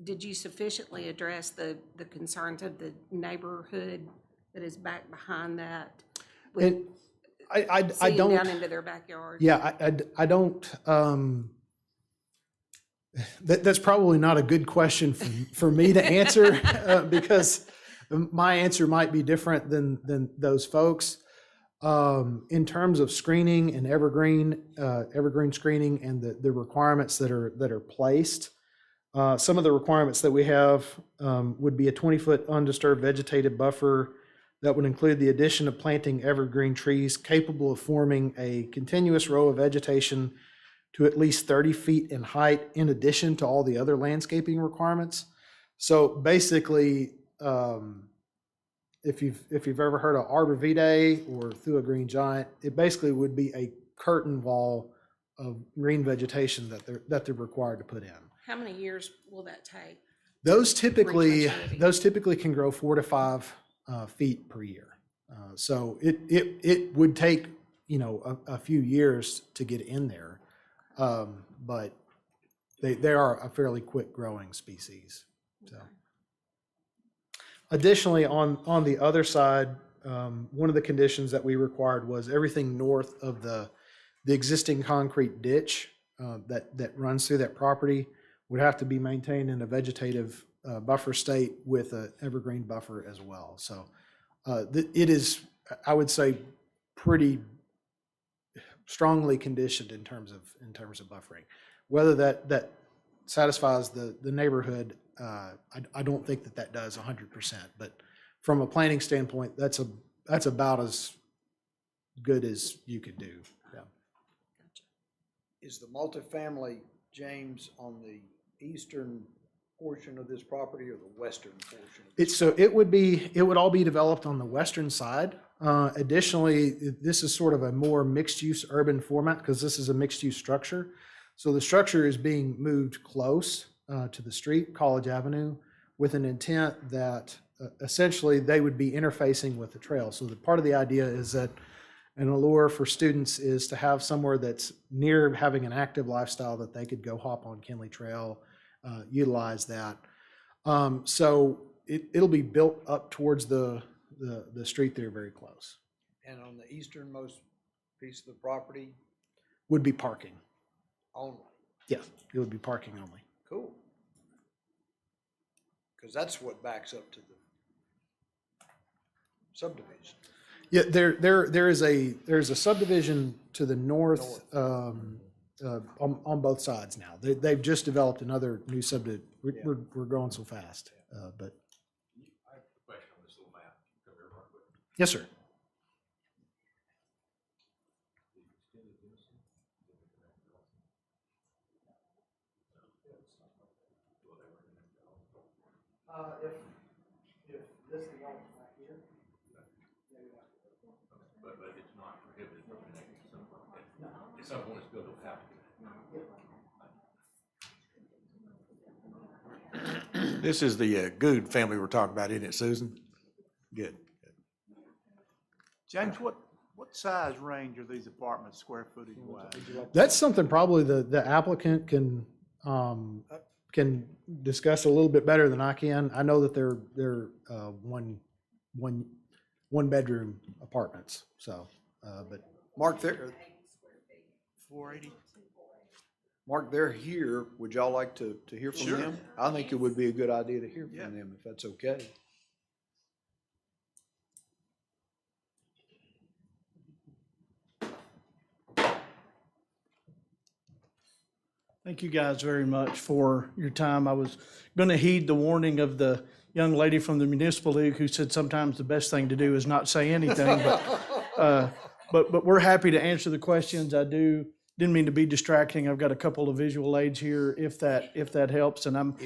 did you sufficiently address the concerns of the neighborhood that is back behind that? And I don't down into their backyard. Yeah, I don't. That's probably not a good question for me to answer because my answer might be different than those folks. In terms of screening and evergreen screening and the requirements that are placed, some of the requirements that we have would be a 20-foot undisturbed vegetative buffer that would include the addition of planting evergreen trees capable of forming a continuous row of vegetation to at least 30 feet in height, in addition to all the other landscaping requirements. So basically, if you've ever heard of arborvitae or through a green giant, it basically would be a curtain wall of green vegetation that they're required to put in. How many years will that take? Those typically maturity. can grow 4 to 5 feet per year. So it would take, a few years to get in there. But they are a fairly quick growing species. So. Additionally, on the other side, one of the conditions that we required was everything north of the existing concrete ditch that runs through that property would have to be maintained in a vegetative buffer state with an evergreen buffer as well. So it is, I would say, pretty strongly conditioned in terms of buffering. Whether that satisfies the neighborhood, I don't think that does 100%. But from a planning standpoint, that's about as good as you could do. Yeah. Is the multifamily, James, on the eastern portion of this property or the western portion? It would all be developed on the western side. Additionally, this is sort of a more mixed-use urban format because this is a mixed-use structure. So the structure is being moved close to the street, College Avenue, with an intent that essentially they would be interfacing with the trail. So the part of the idea is that an allure for students is to have somewhere that's near having an active lifestyle that they could go hop on Kinley Trail, utilize that. So it'll be built up towards the street there very close. And on the easternmost piece of the property Would be parking. only? Yes, it would be parking only. Cool. Because that's what backs up to the subdivision. Yeah, there's a subdivision to the north on both sides now. They've just developed another new subdivision. We're growing so fast, but. I have a question on this little map. Come here real quick. Yes, sir. If this develops back here, But it's not prohibited from connecting to something like that. At some point, it's built, it'll have to. This is the Good family we're talking about, isn't it, Susan? Good. James, what size range are these apartments square footage wise? that's something probably the applicant can discuss a little bit better than I can. I know that they're one bedroom apartments. So, but Mark, they're, 480? Mark, they're here. Would y'all like to hear from Sure. them? I think it would be a good idea to hear Yeah. from them, if that's okay. Thank you guys very much for your time. I was going to heed the warning of the young lady from the Municipal League who said sometimes the best thing to do is not say anything, but we're happy to answer the questions. Didn't mean to be distracting. I've got a couple of visual aids here if that helps, and I'm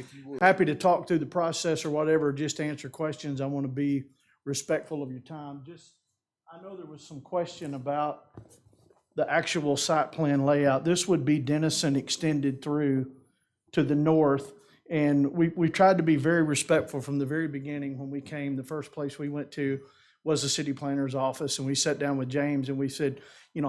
happy to talk through the process or whatever, just to answer questions. I want to be respectful of your time. I know there was some question about the actual site plan layout. This would be Denison extended through to the north. And we tried to be very respectful from the very beginning. When we came, the first place we went to was the city planner's office. And we sat down with James and we said,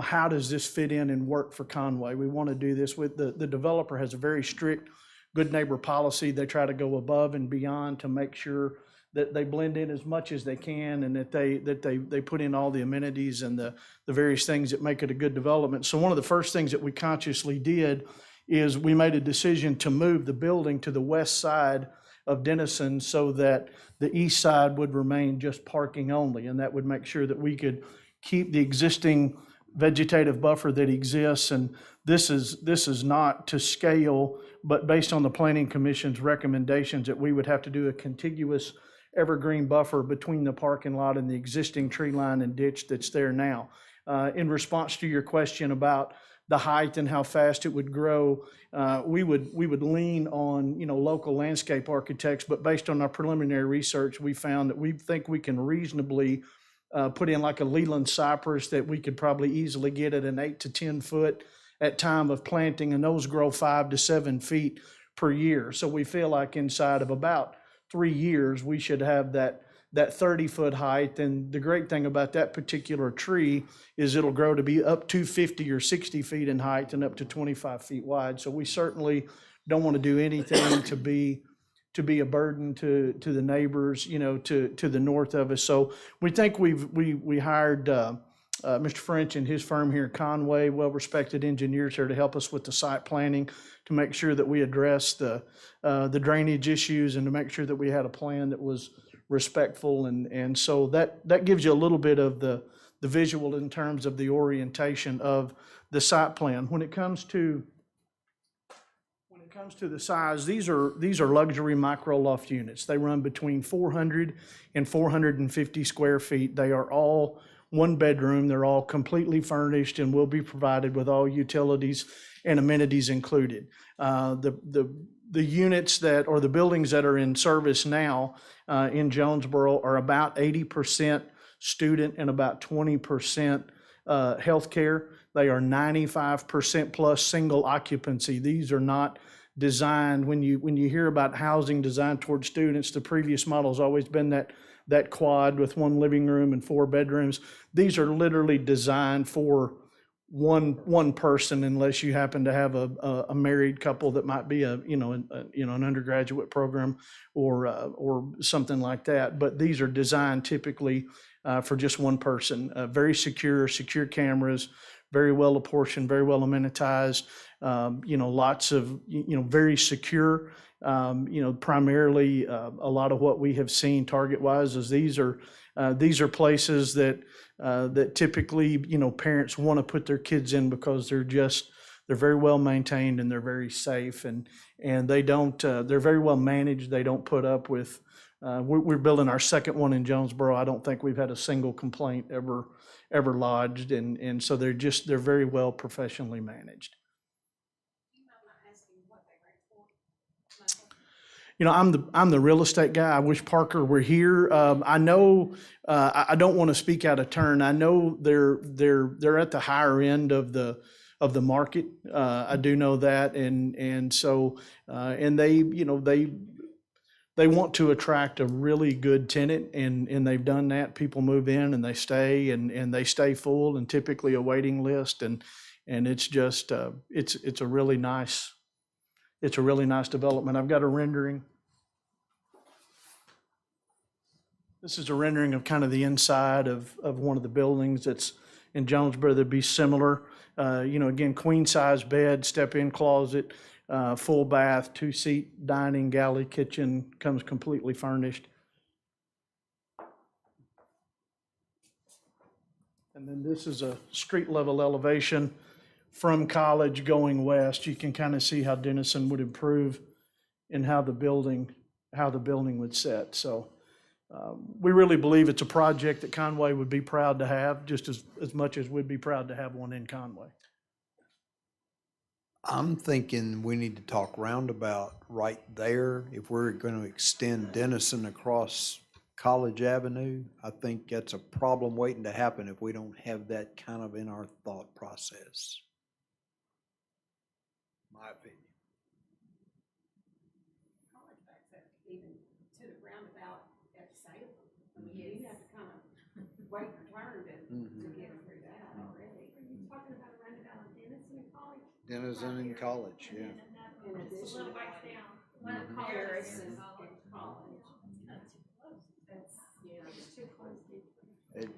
how does this fit in and work for Conway? We want to do this with the developer has a very strict good neighbor policy. They try to go above and beyond to make sure that they blend in as much as they can and that they put in all the amenities and the various things that make it a good development. So one of the first things that we consciously did is we made a decision to move the building to the west side of Denison so that the east side would remain just parking only. And that would make sure that we could keep the existing vegetative buffer that exists. And this is not to scale, but based on the Planning Commission's recommendations that we would have to do a contiguous evergreen buffer between the parking lot and the existing tree line and ditch that's there now. In response to your question about the height and how fast it would grow, we would lean on, local landscape architects, but based on our preliminary research, we found that we think we can reasonably put in like a Leland cypress that we could probably easily get at an 8 to 10 foot at time of planting, and those grow 5 to 7 feet per year. So we feel like inside of about 3 years, we should have that 30-foot height. And the great thing about that particular tree is it'll grow to be up to 50 or 60 feet in height and up to 25 feet wide. So we certainly don't want to do anything to be a burden to the neighbors, to the north of us. So we think we hired Mr. French and his firm here in Conway, well-respected engineers here to help us with the site planning, to make sure that we address the drainage issues and to make sure that we had a plan that was respectful. And so that gives you a little bit of the visual in terms of the orientation of the site plan. When it comes to the size, these are luxury micro loft units. They run between 400 and 450 square feet. They are all one bedroom. They're all completely furnished and will be provided with all utilities and amenities included. The units or the buildings that are in service now in Jonesboro are about 80% student and about 20% healthcare. They are 95% plus single occupancy. These are not designed, when you hear about housing designed towards students, the previous model has always been that quad with one living room and 4 bedrooms. These are literally designed for one person, unless you happen to have a married couple that might be an undergraduate program or something like that. But these are designed typically for just one person. Very secure cameras, very well apportioned, very well amenitized. Lots of very secure. Primarily a lot of what we have seen target-wise is these are places that typically parents want to put their kids in because they're very well maintained and they're very safe, and they don't they're very well managed. They don't put up with we're building our second one in Jonesboro. I don't think we've had a single complaint ever lodged, and so they're very well professionally managed. I'm the real estate guy. I wish Parker were here. I know I don't want to speak out of turn. I know they're at the higher end of the market. I do know that, and so they want to attract a really good tenant, and they've done that. People move in and they stay, and they stay full, and typically a waiting list, and it's just it's a really nice development. I've got a rendering. This is a rendering of kind of the inside of one of the buildings that's in Jonesboro that'd be similar. Again, queen size bed, step-in closet, full bath, 2-seat dining, galley, kitchen, comes completely furnished. And then this is a street level elevation from College going west. You can kind of see how Denison would improve and how the building would set. So we really believe it's a project that Conway would be proud to have, just as much as we'd be proud to have one in Conway. I'm thinking we need to talk roundabout right there. If we're going to extend Denison across College Avenue, I think that's a problem waiting to happen if we don't have that kind of in our thought process. My opinion. College backs up even to the roundabout at Sidewalk. I mean, you have to kind of wait your turn to get through that already. Are you talking about a roundabout on Denison and College? Denison and College, yeah. In addition to Harris and College. That's, it's too close.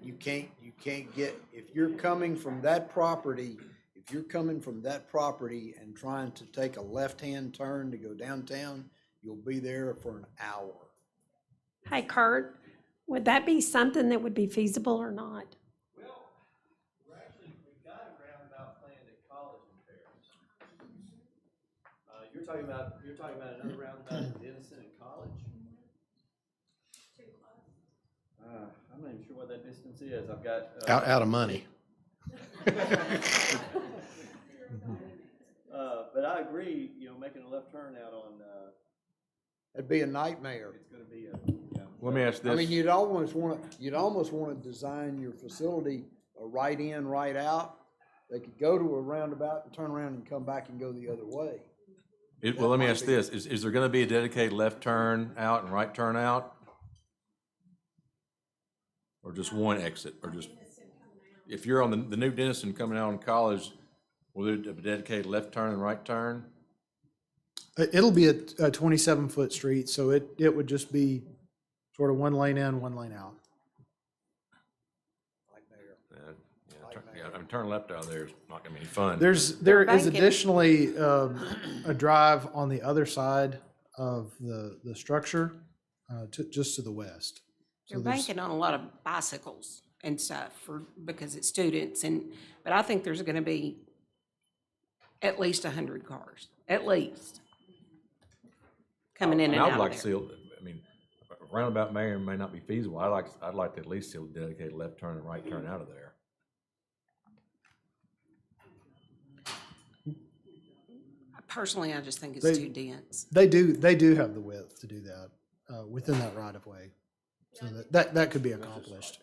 You can't get, if you're coming from that property and trying to take a left-hand turn to go downtown, you'll be there for an hour. Hey, Kurt, would that be something that would be feasible or not? Well, we've got a roundabout planned at College in Paris. You're talking about another roundabout in Denison and College? I'm not even sure what that distance is. I've got. Out of money. But I agree, making a left turn out on, It'd be a nightmare. it's gonna be Let me ask this. I mean, you'd almost want to design your facility a right in, right out. They could go to a roundabout and turn around and come back and go the other way. Well, let me ask this, is there gonna be a dedicated left turn out and right turn out? Or just one exit, or just, if you're on the new Denison coming out on College, will there be a dedicated left turn and right turn? It'll be a 27-foot street, so it would just be sort of one lane in, one lane out. Turn left out there is not gonna be any fun. There is banking. additionally a drive on the other side of the structure, just to the west. They're So there's- banking on a lot of bicycles and stuff because it's students but I think there's gonna be at least 100 cars, at least, coming in and I would out like of to there. see, a roundabout may not be feasible. I'd like to at least see a dedicated left turn and right turn out of there. Personally, I just think it's They- too dense. They do have the width to do that within that right of way, so that could be accomplished.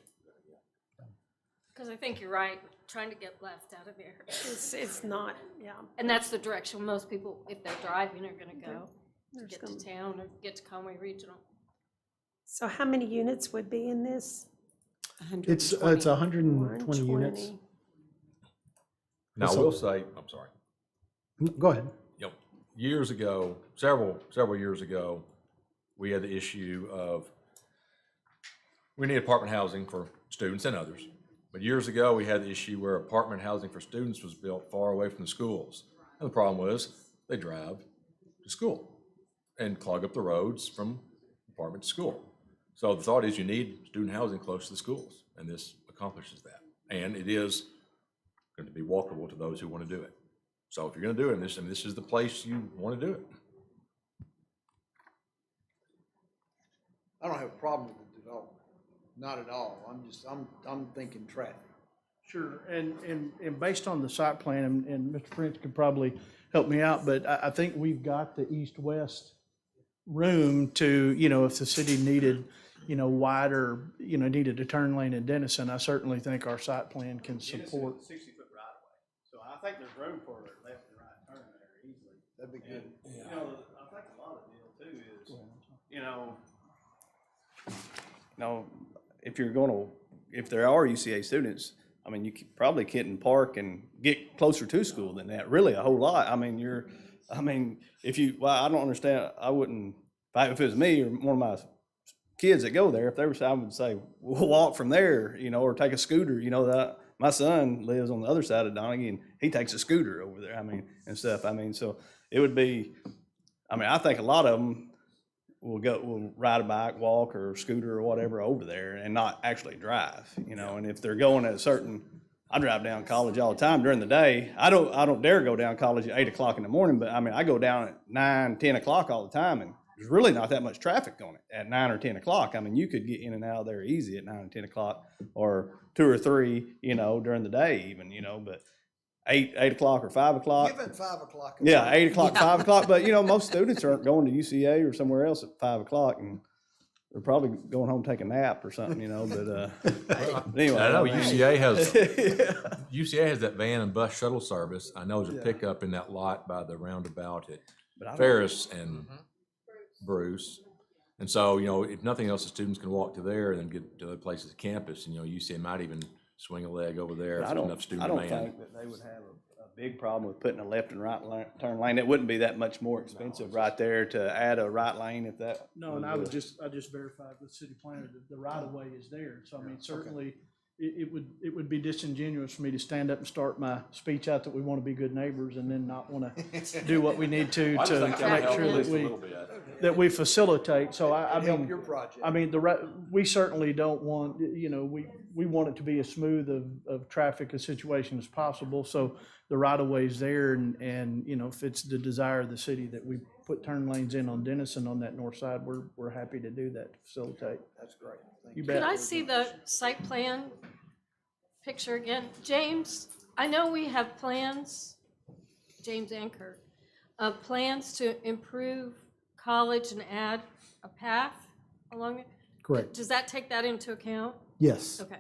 Because I think you're right, trying to get left out of there. It's not, yeah. And that's the direction most people, if they're driving, are gonna go, to There's get gonna- to town or get to Conway Regional. So how many units would be in this? It's 120 units. 120. Now, I will say, I'm sorry, Go ahead. years ago, several years ago, we had the issue of, we need apartment housing for students and others. But years ago, we had the issue where apartment housing for students was built far away from the schools. And the problem was, they drive to school and clog up the roads from apartment to school. So the thought is you need student housing close to the schools, and this accomplishes that. And it is going to be walkable to those who want to do it. So if you're going to do it, and this is the place you want to do it. I don't have a problem with the development, not at all. I'm thinking traffic. Sure, and based on the site plan, and Mr. Prince could probably help me out, but I think we've got the east-west room to, if the city needed, wider, needed a turn lane in Denison, I certainly think our site plan can support. 60-foot right of way, so I think there's room for a left and right turn there easily. That'd be good. I think a lot of the deal too is, if there are UCA students, I mean, you probably can't park and get closer to school than that, really a whole lot. I mean, I don't understand, if it was me or one of my kids that go there, if they were, I would say, we'll walk from there, or take a scooter, my son lives on the other side of Donaghy and he takes a scooter over there, and stuff. So it would be, I think a lot of them will ride a bike, walk, or scooter or whatever over there and not actually drive, and if they're going at I drive down College all the time during the day. I don't dare go down College at 8 o'clock in the morning, but I go down at 9, 10 o'clock all the time, and there's really not that much traffic on it at 9 or 10 o'clock. You could get in and out of there easy at 9 or 10 o'clock, or 2 or 3, during the day even, but 8 o'clock or 5 o'clock. Give it 5 o'clock. Yeah, 8 o'clock, 5 o'clock, but most students aren't going to UCA or somewhere else at 5 o'clock, and they're probably going home to take a nap or something, but anyway. I know UCA has that van and bus shuttle service. I know there's a pickup in that lot by the roundabout at Ferris and Bruce. And so, if nothing else, the students can walk to there and then get to other places, campus, and, UCA might even swing a leg over there if there's enough student I don't demand. think that they would have a big problem with putting a left and right turn lane. It wouldn't be that much more expensive right there to add a right lane if that. No, and I just verified with city planner that the right of way is there, so certainly it would be disingenuous for me to stand up and start my speech out that we want to be good neighbors and then not want to do what we need to make sure that we facilitate, so Help your project. we certainly don't want, we want it to be as smooth of traffic a situation as possible, so the right of way is there, and if it's the desire of the city that we put turn lanes in on Denison on that north side, we're happy to do that to facilitate. That's great. Thank You you. bet. Could I see the site plan picture again? James, I know we have plans James and Kurt. Plans to improve college and add a path along it? Correct. Does that take that into account? Yes. Okay.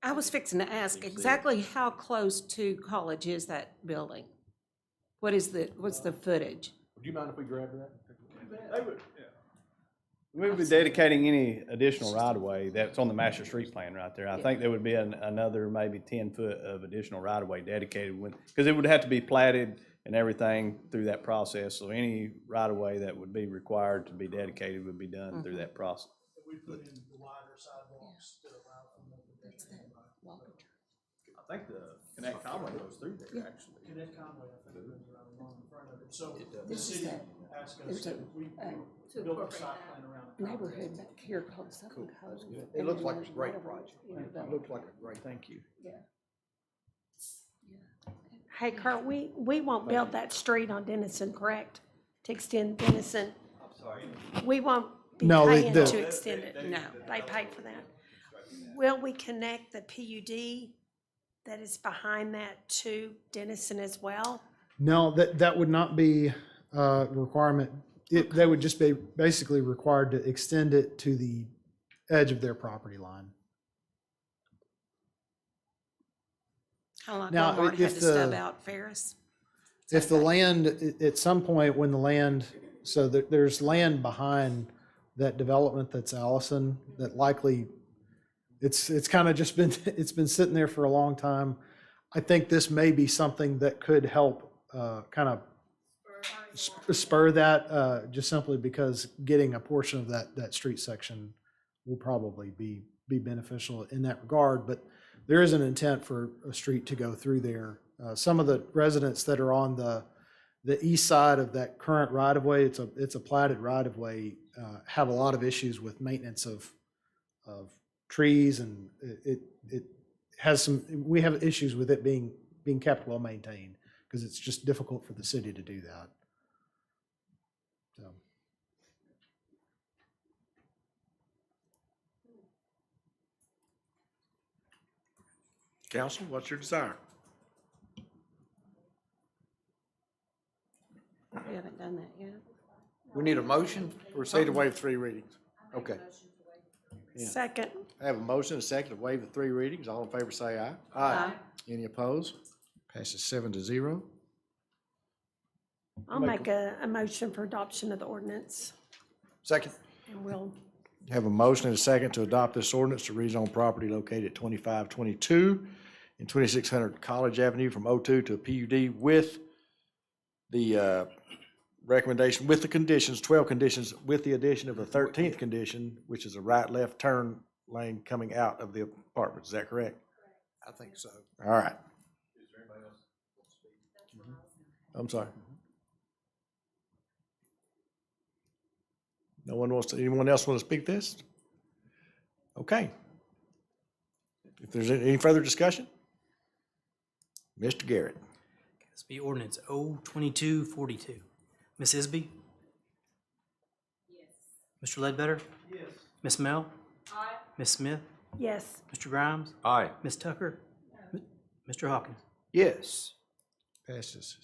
I was fixing to ask, exactly how close to college is that building? What's the footage? Do you mind if we grab that? We would be dedicating any additional right-of-way that's on the master street plan right there. I think there would be another maybe 10-foot of additional right-of-way dedicated because it would have to be platted and everything through that process. So any right-of-way that would be required to be dedicated would be done through that process. We put in the wider sidewalks to allow for more pedestrian. I think the Connect Conway goes through there, actually. Connect Conway, I think, runs around along in front of it. So the city asked us that we build a site plan around it. Neighborhood back here called Southern Cove. It looks like it's a great project. It looks like a great. Thank you. Hey, Kurt, we won't build that street on Denison, correct? To extend Denison? I'm sorry? We won't be No, paying to extend it. No, they pay for that. Will we connect the PUD that is behind that to Denison as well? No, that would not be a requirement. They would just be basically required to extend it to the edge of their property line. How long Now, Walmart had if to the- stub out Ferris? If the land, at some point when the land, so there's land behind that development that's Allison, that likely, it's kind of just been, it's been sitting there for a long time. I think this may be something that could help kind of spur that, just simply because getting a portion of that street section will probably be beneficial in that regard. But there is an intent for a street to go through there. Some of the residents that are on the east side of that current right-of-way, it's a platted right-of-way, have a lot of issues with maintenance of trees, and it has some, we have issues with it being kept well maintained, because it's just difficult for the city to do that. So. Council, what's your desire? We haven't done that yet. We need a motion or Need to something? waive 3 readings. Okay. Yeah. Second. I have a motion, a second to waive the 3 readings. All in favor say aye. Aye. Any opposed? Passes 7-0. I'll make a motion for adoption of the ordinance, Second. and we'll, Have a motion and a second to adopt this ordinance to rezone property located at 2522 and 2600 College Avenue from O2 to a PUD with the recommendation, with the conditions, 12 conditions, with the addition of a 13th condition, which is a right-left turn lane coming out of the apartment. Is that correct? I think so. All right. I'm sorry. No one wants to, anyone else want to speak this? Okay. If there's any further discussion? Mr. Garrett. This be ordinance 02242. Ms. Isby? Yes. Mr. Ledbetter? Yes. Ms. Mel? Aye. Ms. Smith? yes. Mr. Grimes? Aye. Ms. Tucker? Mr. Hawkins? Yes. Passes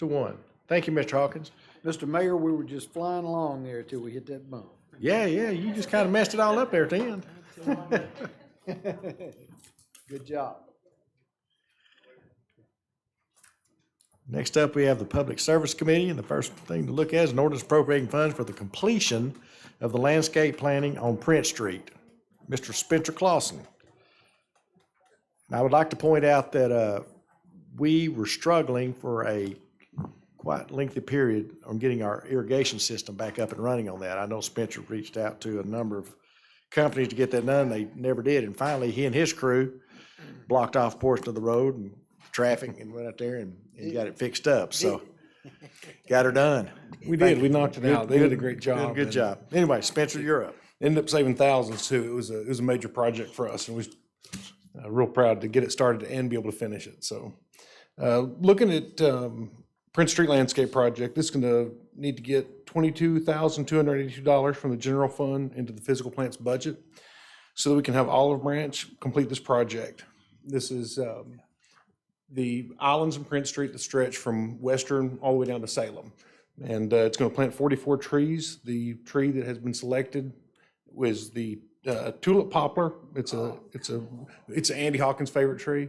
6-1. Thank you, Mr. Hawkins. Mr. Mayor, we were just flying along there till we hit that bump. Yeah, you just kind of messed it all up there at the end. Good job. Next up, we have the Public Service Committee, and the first thing to look at is an ordinance appropriating funds for the completion of the landscape planning on Prince Street. Mr. Spencer Clausen. And I would like to point out that we were struggling for a quite lengthy period on getting our irrigation system back up and running on that. I know Spencer reached out to a number of companies to get that done. They never did. And finally, he and his crew blocked off a portion of the road and traffic and went out there and got it fixed up. So got her done. We did. We knocked it out. They did a great job. Good job. Anyway, Spencer, you're up. Ended up saving thousands too. It was a major project for us, and we was real proud to get it started and be able to finish it. So, looking at Prince Street Landscape Project, this is going to need to get $22,282 from the general fund into the physical plant's budget, so that we can have Olive Branch complete this project. This is the islands in Prince Street that stretch from Western all the way down to Salem. And it's going to plant 44 trees. The tree that has been selected was the tulip poplar. It's Andy Hawkins' favorite tree.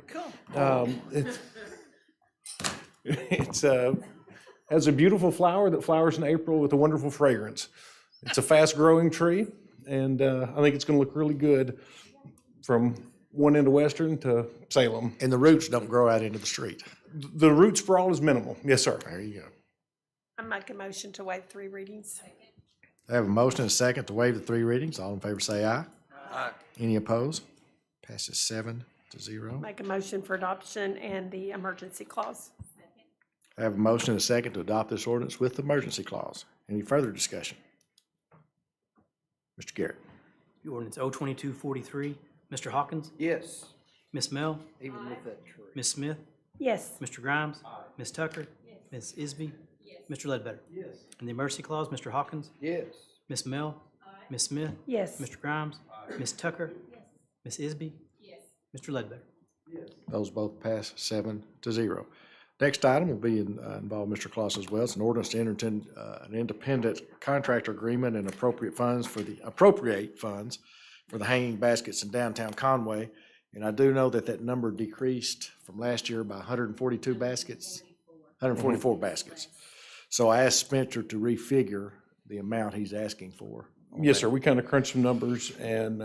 It's has a beautiful flower that flowers in April with a wonderful fragrance. It's a fast-growing tree, and I think it's going to look really good from one end of Western to Salem. And the roots don't grow out into the street. The root sprawl is minimal. Yes, sir. There you go. I make a motion to waive 3 readings. I have a motion and a second to waive the 3 readings. All in favor say aye. Aye. Any opposed? Passes 7-0. Make a motion for adoption and the emergency clause. I have a motion and a second to adopt this ordinance with the emergency clause. Any further discussion? Mr. Garrett. The ordinance O-2243, Mr. Hawkins, Yes. Ms. Mel, Even with that tree. Ms. Smith, Yes. Mr. Grimes, Ms. Tucker, Ms. Isby, Mr. Ledbetter. Yes. And the emergency clause, Mr. Hawkins, Yes. Ms. Mel, Ms. Smith, Yes. Mr. Grimes, Ms. Tucker, Ms. Isby, Mr. Ledbetter. Those both pass 7-0. Next item will be involve Mr. Claus as well. It's an ordinance to enter into an independent contractor agreement and appropriate funds for the hanging baskets in downtown Conway. And I do know that number decreased from last year by 142 baskets, 144 baskets. So I asked Spencer to refigure the amount he's asking for. Yes, sir. We kind of crunched some numbers, and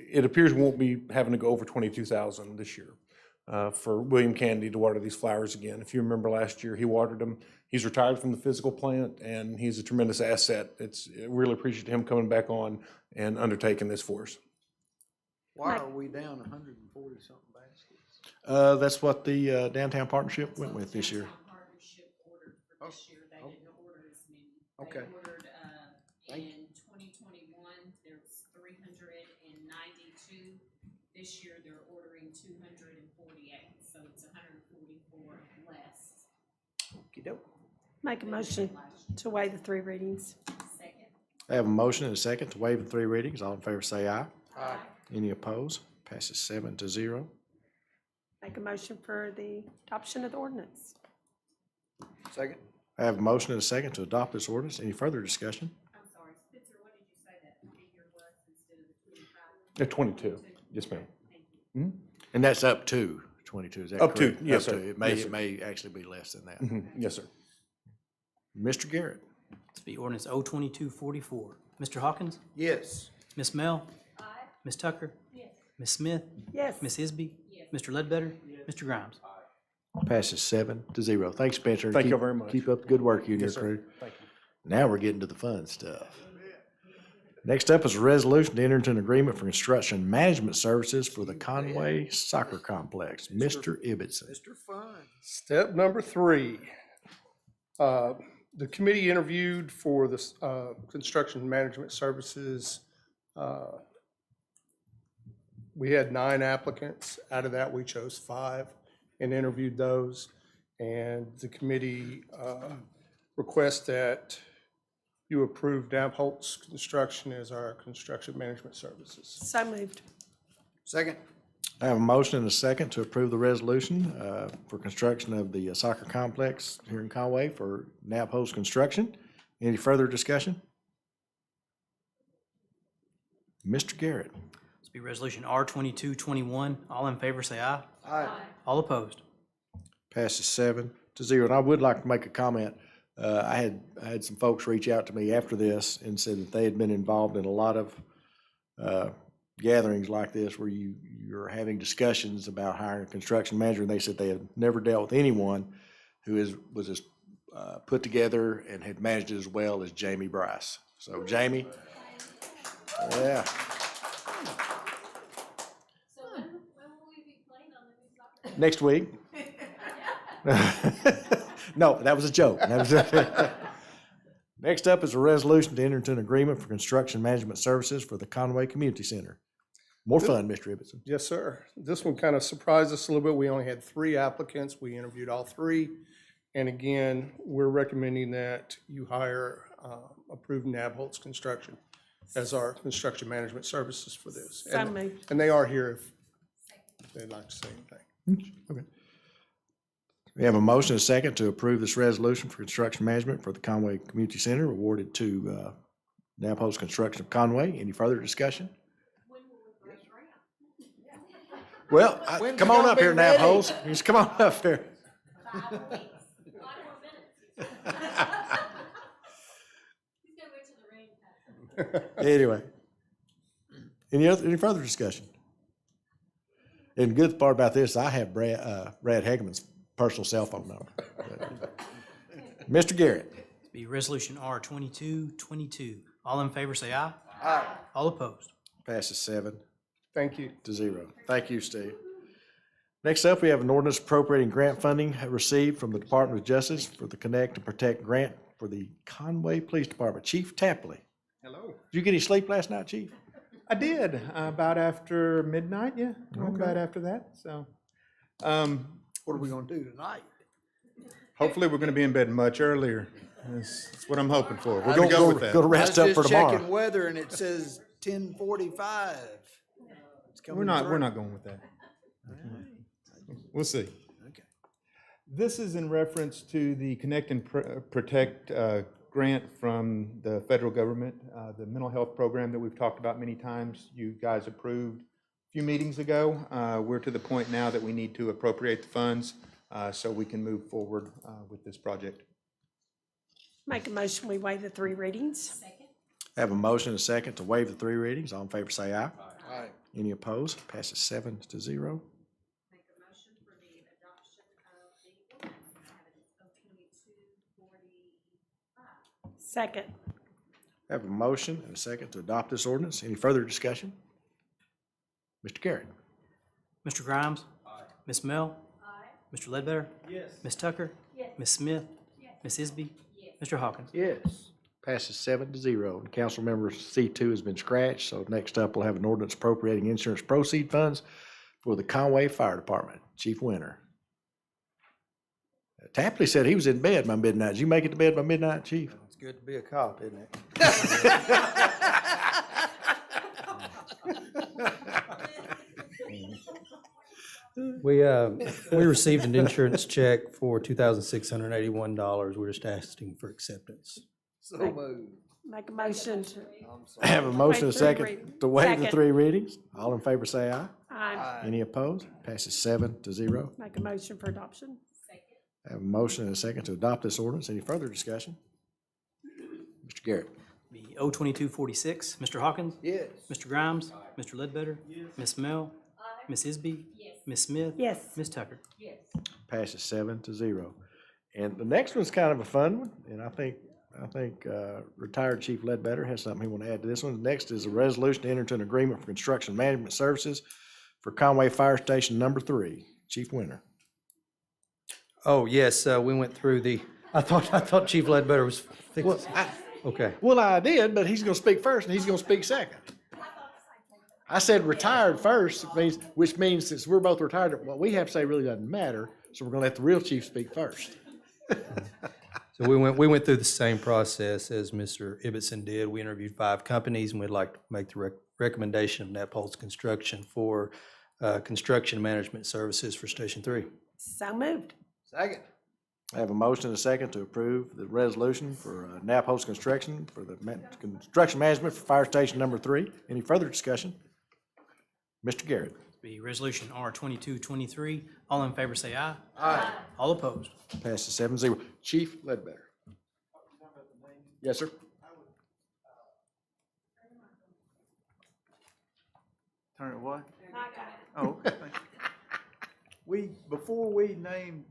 it appears we won't be having to go over 22,000 this year for William Kennedy to water these flowers again. If you remember last year, he watered them. He's retired from the physical plant, and he's a tremendous asset. It's really appreciate him coming back on and undertaking this for us. Why are we down 140-something baskets? That's what the downtown partnership went with this year. Partnership ordered for this year, they didn't order as many. Okay. They ordered, Thank in 2021, there was 392. This year, they're ordering 248, so it's 144 less. Okey-doke. Make a motion to waive the 3 readings. Second. I have a motion and a second to waive the 3 readings. All in favor say aye. Aye. Any opposed? Passes 7-0. Make a motion for the adoption of the ordinance. Second. I have a motion and a second to adopt this ordinance. Any further discussion? I'm sorry, Spencer, what did you say that figure was instead of the 25? 22. Yes, ma'am. And that's up to 22, is that Up correct? to, yes, Up sir. to. It Yes, sir. may actually be less than that. Yes, sir. Mr. Garrett. This will be ordinance O-2244. Mr. Hawkins, Yes. Ms. Mel, Ms. Tucker, Ms. Smith, Yes. Ms. Isby, Mr. Ledbetter, Mr. Grimes. Passes 7-0. Thanks, Spencer. Thank you Keep- very much. Keep up the good work, you and your Yes, sir. crew. Thank you. Now we're getting to the fun stuff. Next up is a resolution to enter into an agreement for construction management services for the Conway Soccer Complex. Mr. Ibbotson. Mr. Fun. Step number 3. The committee interviewed for the construction management services. We had 9 applicants. Out of that, we chose 5 and interviewed those. And the committee requests that you approve Dampholtz Construction as our construction management services. So moved. Second. I have a motion and a second to approve the resolution for construction of the soccer complex here in Conway for Dampholtz Construction. Any further discussion? Mr. Garrett. This will be resolution R-2221. All in favor, say aye. Aye. All opposed. Passes 7-0. And I would like to make a comment. I had some folks reach out to me after this and said that they had been involved in a lot of gatherings like this where you're having discussions about hiring a construction manager, and they said they had never dealt with anyone who was as put together and had managed it as well as Jamie Bryce. So Jamie, yeah. So when will we be playing on the new soccer? Next week. No, that was a joke. Next up is a resolution to enter into an agreement for construction management services for the Conway Community Center. More fun, Mr. Ibbotson. Yes, sir. This one kind of surprised us a little bit. We only had 3 applicants. We interviewed all 3. And again, we're recommending that you hire approved Dampholtz Construction as our construction management services for this. So moved. And they are here if they'd like to say anything. Okay. We have a motion and a second to approve this resolution for construction management for the Conway Community Center awarded to Nabholz Construction of Conway. Any further discussion? Well, When's come it on gonna up be here, ready? Nabholz. Just come on up here. Anyway, any further discussion? And the good part about this, I have Brad Hageman's personal cell phone number. Mr. Garrett. Be Resolution R 2222. All in favor, say aye. Aye. All opposed. Passes 7-0. Thank you. Thank you, Steve. Next up, we have an ordinance appropriating grant funding received from the Department of Justice for the Connect and Protect grant for the Conway Police Department. Chief Tapley. Hello. Did you get any sleep last night, Chief? I did, about after midnight, yeah. Went Okay. about after that, so. What are we gonna do tonight? Hopefully, we're gonna be in bed much earlier. That's what I'm hoping for. We're We're gonna go with that. Go to rest up for I was just tomorrow. checking weather and it says 10:45. It's coming We're not through. going with that. We'll see. Okay. This is in reference to the Connect and Protect grant from the federal government, the mental health program that we've talked about many times. You guys approved a few meetings ago. We're to the point now that we need to appropriate the funds so we can move forward with this project. Make a motion, we waive the 3 readings. Have a motion and a second to waive the 3 readings. All in favor, say aye. Aye. Any opposed? Passes 7-0. Make a motion for the adoption of the ordinance, have it O 2245. Second. Have a motion and a second to adopt this ordinance. Any further discussion? Mr. Garrett. Mr. Grimes? Aye. Ms. Mel? Aye. Mr. Ledbetter? Yes. Ms. Tucker? Yes. Ms. Smith? Yes. Ms. Isby? Yes. Mr. Hawkins? Yes. Passes 7-0. And council member C2 has been scratched, so next up we'll have an ordinance appropriating insurance proceed funds for the Conway Fire Department. Chief Winter. Tapley said he was in bed by midnight. Did you make it to bed by midnight, Chief? It's good to be a cop, isn't it? We received an insurance check for $2,681. We're just asking for acceptance. So moved. Make a motion to, I'm sorry. Have a motion and a Waive 3 second readings. to waive the Second. 3 readings. All in favor say aye. aye. Any opposed? Passes 7-0. Make a motion for adoption. Have a motion and a second to adopt this ordinance. Any further discussion? Mr. Garrett. Be O 2246. Mr. Hawkins? Yes. Mr. Grimes? Mr. Ledbetter? Ms. Mel? Ms. Isby? Yes. Ms. Smith? Yes. Ms. Tucker? Yes. Passes 7-0. And the next one's kind of a fun one, and I think retired Chief Ledbetter has something he want to add to this one. Next is a resolution to enter into an agreement for construction management services for Conway Fire Station Number 3. Chief Winter. Oh, yes, we went through I thought Chief Ledbetter was fixing. Okay. Well, I did, but he's going to speak first, and he's going to speak second. I said retired first, which means since we're both retired, what we have to say really doesn't matter, so we're going to let the real chief speak first. So we went through the same process as Mr. Ibbotson did. We interviewed 5 companies, and we'd like to make the recommendation of Nabholz Construction for construction management services for Station 3. So moved. Second. I have a motion and a second to approve the resolution for Nabholz Construction for the construction management for Fire Station Number 3. Any further discussion? Mr. Garrett. Be Resolution R 2223. All in favor say aye. Aye. All opposed. Passes 7-0. Chief Ledbetter. Yes, sir. Turn it what? Oh, okay. Thank you. Before we named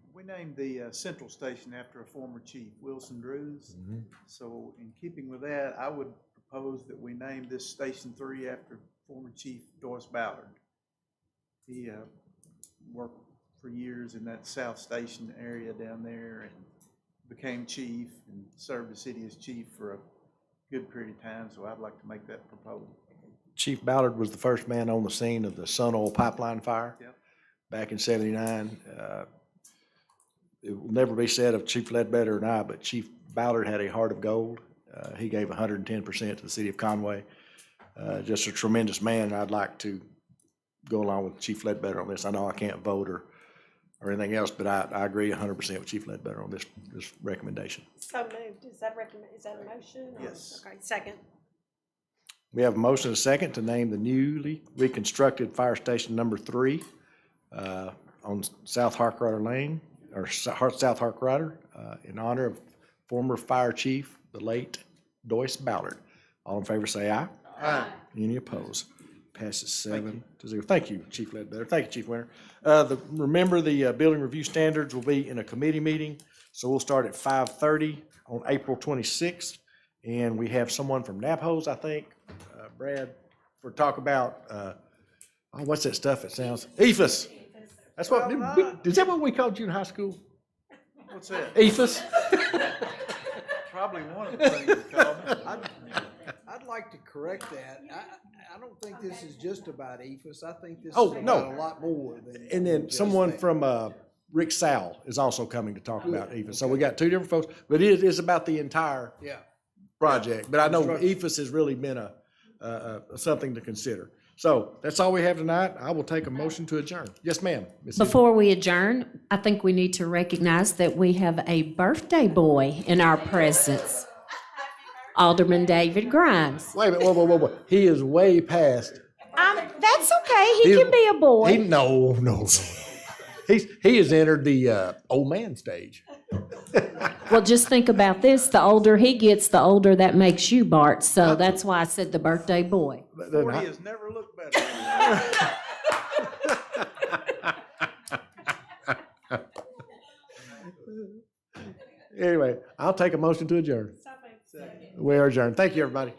the central station after a former chief, Wilson Drews. So in keeping with that, I would propose that we name this Station 3 after former chief Doris Ballard. He worked for years in that South Station area down there and became chief and served the city as chief for a good period of time, so I'd like to make that proposal. Chief Ballard was the first man on the scene of the Sun Oil Pipeline fire back in '79. It will never be said of Chief Ledbetter and I, but Chief Ballard had a heart of gold. He gave 110% to the city of Conway. Just a tremendous man. I'd like to go along with Chief Ledbetter on this. I know I can't vote or or anything else, but I agree 100% with Chief Ledbetter on this recommendation. So moved. Is that a motion? or- Yes. Okay, second. We have a motion and a second to name the newly reconstructed Fire Station number 3 on South Harkrider Lane, or South Harkrider, in honor of former Fire Chief, the late Doyce Ballard. All in favor say aye. Aye. Any opposed? Passes 7-0. Thank you, Chief Ledbetter. Thank you, Chief Winter. Remember, the building review standards will be in a committee meeting, so we'll start at 5:30 on April 26th. And we have someone from NAPHOS, I think, Brad, for talk about, what's that stuff? It sounds, EFS. That's what, is that what we called you in high school? What's that? EFS? Probably one of the things you call me. I'd like to correct that. I don't think this is just about EFS. I think this is Oh, no. about a lot more than. And then just someone that. from Rick Sowell is also coming to talk about EFS. So we got two different folks, but it is about the entire Yeah. project. But I know Construction. EFS has really been something to consider. So that's all we have tonight. I will take a motion to adjourn. Yes, ma'am. Ms. Hill. Before we adjourn, I think we need to recognize that we have a birthday boy in our presence. Alderman David Grimes. Wait a minute, whoa. He is way past. That's okay, he can be a boy. No. He has entered the old man stage. Well, just think about this, the older he gets, the older that makes you, Bart, so that's why I said the birthday boy. 40 has never looked better. Anyway, I'll take a motion to adjourn. We are adjourned. Thank you, everybody.